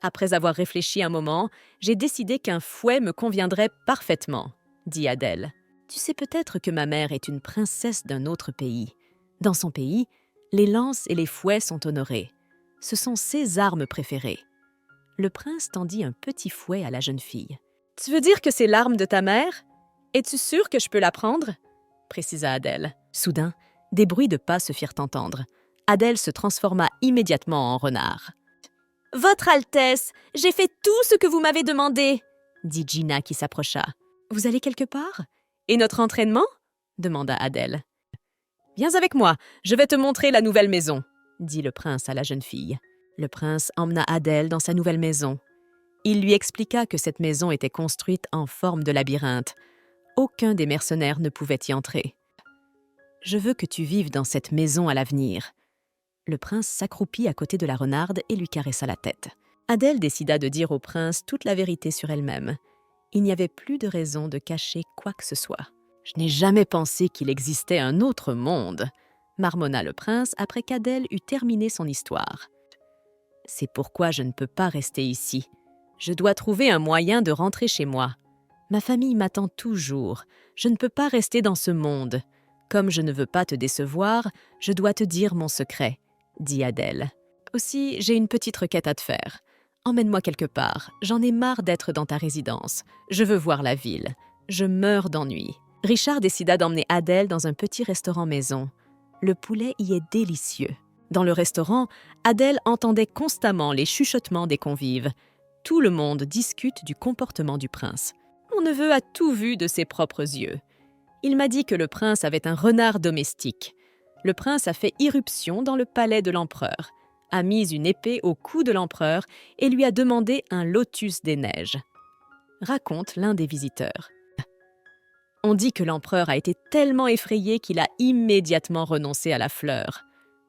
[SPEAKER 1] Après avoir réfléchi un moment, j'ai décidé qu'un fouet me conviendrait parfaitement, dit Adèle. Tu sais peut-être que ma mère est une princesse d'un autre pays. Dans son pays, les lances et les fouets sont honorés. Ce sont ses armes préférées. Le prince tendit un petit fouet à la jeune fille. « Tu veux dire que c'est l'arme de ta mère? Es-tu sûre que je peux la prendre ?» précisa Adèle. Soudain, des bruits de pas se firent entendre. Adèle se transforma immédiatement en renard. « Votre Altesse, j'ai fait tout ce que vous m'avez demandé !» dit Gina qui s'approcha. « Vous allez quelque part? Et notre entraînement ?» demanda Adèle. « Viens avec moi, je vais te montrer la nouvelle maison !» dit le prince à la jeune fille. Le prince emmena Adèle dans sa nouvelle maison. Il lui expliqua que cette maison était construite en forme de labyrinthe. Aucun des mercenaires ne pouvait y entrer. « Je veux que tu vives dans cette maison à l'avenir. » Le prince s'accroupit à côté de la renarde et lui caressa la tête. Adèle décida de dire au prince toute la vérité sur elle-même. Il n'y avait plus de raison de cacher quoi que ce soit. « Je n'ai jamais pensé qu'il existait un autre monde, » marmonna le prince après qu'Adèle eut terminé son histoire. « C'est pourquoi je ne peux pas rester ici. Je dois trouver un moyen de rentrer chez moi. Ma famille m'attend toujours. Je ne peux pas rester dans ce monde. Comme je ne veux pas te décevoir, je dois te dire mon secret, » dit Adèle. « Aussi, j'ai une petite requête à te faire. Emmène-moi quelque part. J'en ai marre d'être dans ta résidence. Je veux voir la ville. Je meurs d'ennui. » Richard décida d'emmener Adèle dans un petit restaurant maison. Le poulet y est délicieux. Dans le restaurant, Adèle entendait constamment les chuchotements des convives. Tout le monde discute du comportement du prince. Mon neveu a tout vu de ses propres yeux. Il m'a dit que le prince avait un renard domestique. Le prince a fait irruption dans le palais de l'empereur, a mis une épée au cou de l'empereur et lui a demandé un lotus des neiges. Raconte l'un des visiteurs. On dit que l'empereur a été tellement effrayé qu'il a immédiatement renoncé à la fleur.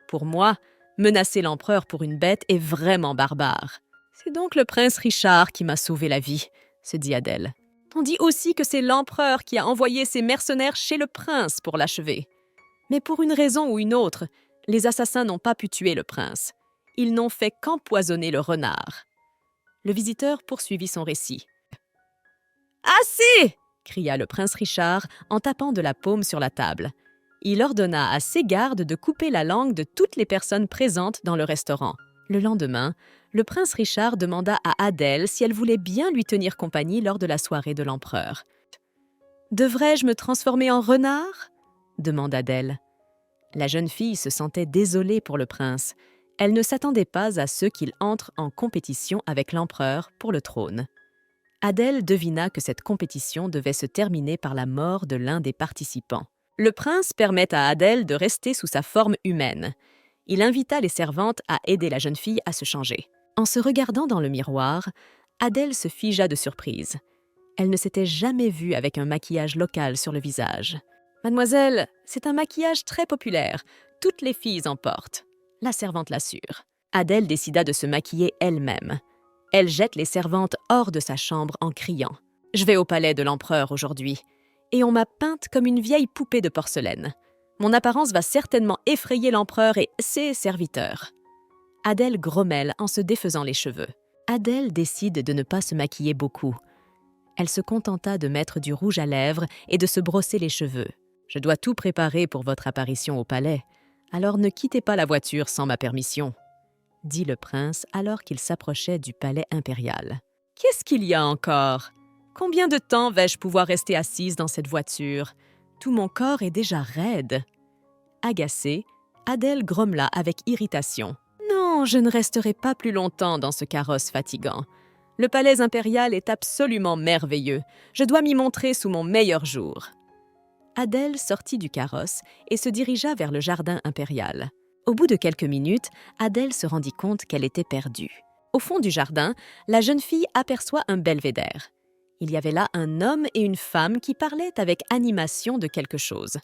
[SPEAKER 1] Pour moi, menacer l'empereur pour une bête est vraiment barbare. C'est donc le prince Richard qui m'a sauvé la vie, se dit Adèle. On dit aussi que c'est l'empereur qui a envoyé ses mercenaires chez le prince pour l'achever. Mais pour une raison ou une autre, les assassins n'ont pas pu tuer le prince. Ils n'ont fait qu'empoisonner le renard. Le visiteur poursuivit son récit. « Assez !» cria le prince Richard en tapant de la paume sur la table. Il ordonna à ses gardes de couper la langue de toutes les personnes présentes dans le restaurant. Le lendemain, le prince Richard demanda à Adèle si elle voulait bien lui tenir compagnie lors de la soirée de l'empereur. « Devrais-je me transformer en renard ?» demanda Adèle. La jeune fille se sentait désolée pour le prince. Elle ne s'attendait pas à ce qu'il entre en compétition avec l'empereur pour le trône. Adèle devina que cette compétition devait se terminer par la mort de l'un des participants. Le prince permet à Adèle de rester sous sa forme humaine. Il invita les servantes à aider la jeune fille à se changer. En se regardant dans le miroir, Adèle se figea de surprise. Elle ne s'était jamais vue avec un maquillage local sur le visage. « Mademoiselle, c'est un maquillage très populaire. Toutes les filles en portent. » La servante l'assure. Adèle décida de se maquiller elle-même. Elle jette les servantes hors de sa chambre en criant « Je vais au palais de l'empereur aujourd'hui. Et on m'a peinte comme une vieille poupée de porcelaine. Mon apparence va certainement effrayer l'empereur et ses serviteurs. » Adèle grommelle en se défaisant les cheveux. Adèle décide de ne pas se maquiller beaucoup. Elle se contenta de mettre du rouge à lèvres et de se brosser les cheveux. « Je dois tout préparer pour votre apparition au palais. Alors ne quittez pas la voiture sans ma permission. » dit le prince alors qu'il s'approchait du palais impérial. « Qu'est-ce qu'il y a encore? Combien de temps vais-je pouvoir rester assise dans cette voiture? Tout mon corps est déjà raide. » Agacée, Adèle grommela avec irritation. « Non, je ne resterai pas plus longtemps dans ce carrosse fatigant. Le palais impérial est absolument merveilleux. Je dois m'y montrer sous mon meilleur jour. » Adèle sortit du carrosse et se dirigea vers le jardin impérial. Au bout de quelques minutes, Adèle se rendit compte qu'elle était perdue. Au fond du jardin, la jeune fille aperçoit un belvédère. Il y avait là un homme et une femme qui parlaient avec animation de quelque chose.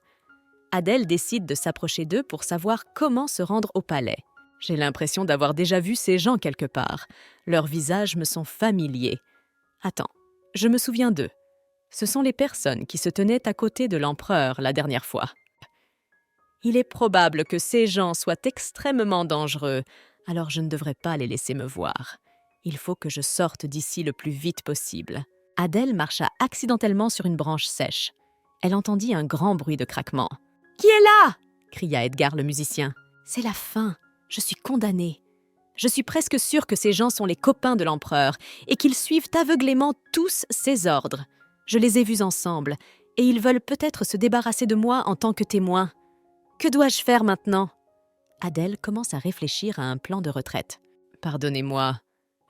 [SPEAKER 1] Adèle décide de s'approcher d'eux pour savoir comment se rendre au palais. « J'ai l'impression d'avoir déjà vu ces gens quelque part. Leurs visages me sont familiers. Attends, je me souviens d'eux. Ce sont les personnes qui se tenaient à côté de l'empereur la dernière fois. Il est probable que ces gens soient extrêmement dangereux, alors je ne devrais pas les laisser me voir. Il faut que je sorte d'ici le plus vite possible. » Adèle marcha accidentellement sur une branche sèche. Elle entendit un grand bruit de craquement. « Qui est là ?» cria Edgar le musicien. « C'est la fin. Je suis condamnée. Je suis presque sûre que ces gens sont les copains de l'empereur et qu'ils suivent aveuglément tous ses ordres. Je les ai vus ensemble et ils veulent peut-être se débarrasser de moi en tant que témoin. Que dois-je faire maintenant ?» Adèle commence à réfléchir à un plan de retraite. « Pardonnez-moi,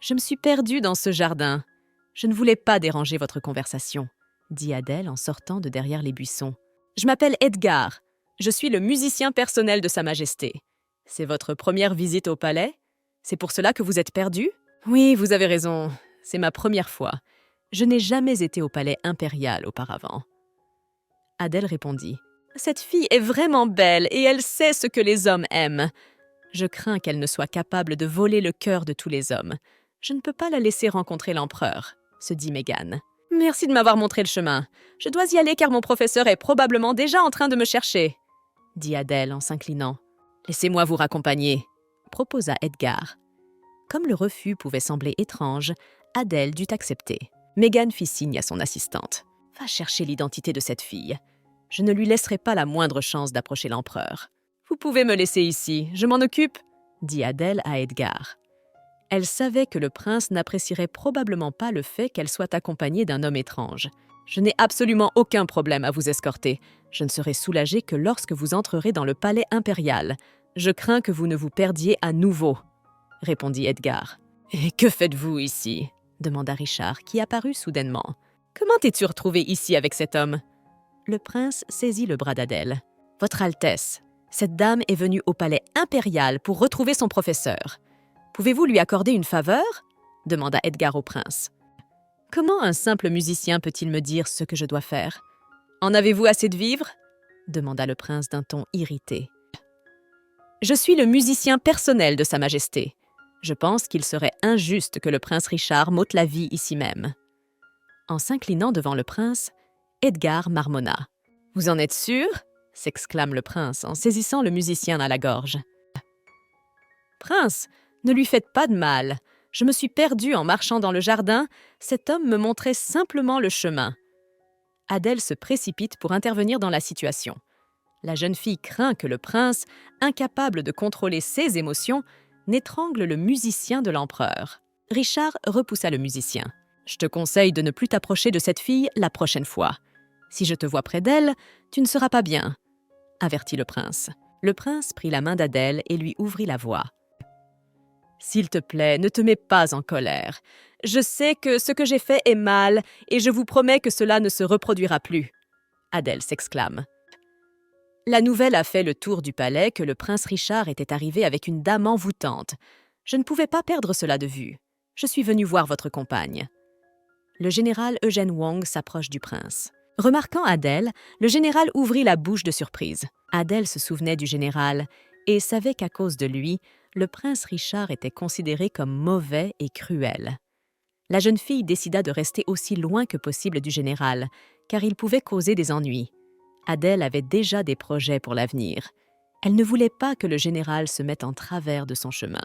[SPEAKER 1] je me suis perdue dans ce jardin. Je ne voulais pas déranger votre conversation, » dit Adèle en sortant de derrière les buissons. « Je m'appelle Edgar. Je suis le musicien personnel de Sa Majesté. C'est votre première visite au palais? C'est pour cela que vous êtes perdu? » « Oui, vous avez raison. C'est ma première fois. Je n'ai jamais été au palais impérial auparavant. » Adèle répondit. « Cette fille est vraiment belle et elle sait ce que les hommes aiment. Je crains qu'elle ne soit capable de voler le cœur de tous les hommes. Je ne peux pas la laisser rencontrer l'empereur, » se dit Mégane. « Merci de m'avoir montré le chemin. Je dois y aller car mon professeur est probablement déjà en train de me chercher, » dit Adèle en s'inclinant. « Laissez-moi vous raccompagner, » proposa Edgar. Comme le refus pouvait sembler étrange, Adèle dut accepter. Mégane fit signe à son assistante. « Va chercher l'identité de cette fille. Je ne lui laisserai pas la moindre chance d'approcher l'empereur. »« Vous pouvez me laisser ici, je m'en occupe, » dit Adèle à Edgar. Elle savait que le prince n'apprécierait probablement pas le fait qu'elle soit accompagnée d'un homme étrange. « Je n'ai absolument aucun problème à vous escorter. Je ne serai soulagée que lorsque vous entrerez dans le palais impérial. Je crains que vous ne vous perdiez à nouveau, » répondit Edgar. « Et que faites-vous ici ?» demanda Richard, qui apparut soudainement. « Comment t'es-tu retrouvé ici avec cet homme ?» Le prince saisit le bras d'Adèle. « Votre Altesse, cette dame est venue au palais impérial pour retrouver son professeur. Pouvez-vous lui accorder une faveur ?» demanda Edgar au prince. « Comment un simple musicien peut-il me dire ce que je dois faire ? En avez-vous assez de vivres ? Demanda le prince d'un ton irrité. Je suis le musicien personnel de Sa Majesté. Je pense qu'il serait injuste que le prince Richard m'ôte la vie ici même. En s'inclinant devant le prince, Edgar marmonna. « Vous en êtes sûr ?» s'exclame le prince en saisissant le musicien à la gorge. « Prince, ne lui faites pas de mal. Je me suis perdu en marchant dans le jardin. Cet homme me montrait simplement le chemin. » Adèle se précipite pour intervenir dans la situation. La jeune fille craint que le prince, incapable de contrôler ses émotions, n'étrangle le musicien de l'empereur. Richard repoussa le musicien. « Je te conseille de ne plus t'approcher de cette fille la prochaine fois. Si je te vois près d'elle, tu ne seras pas bien, » avertit le prince. Le prince prit la main d'Adèle et lui ouvrit la voie. « S'il te plaît, ne te mets pas en colère. Je sais que ce que j'ai fait est mal et je vous promets que cela ne se reproduira plus. » Adèle s'exclame. La nouvelle a fait le tour du palais que le prince Richard était arrivé avec une dame envoûtante. Je ne pouvais pas perdre cela de vue. Je suis venu voir votre compagne. Le général Eugène Wang s'approche du prince. Remarquant Adèle, le général ouvrit la bouche de surprise. Adèle se souvenait du général et savait qu'à cause de lui, le prince Richard était considéré comme mauvais et cruel. La jeune fille décida de rester aussi loin que possible du général, car il pouvait causer des ennuis. Adèle avait déjà des projets pour l'avenir. Elle ne voulait pas que le général se mette en travers de son chemin.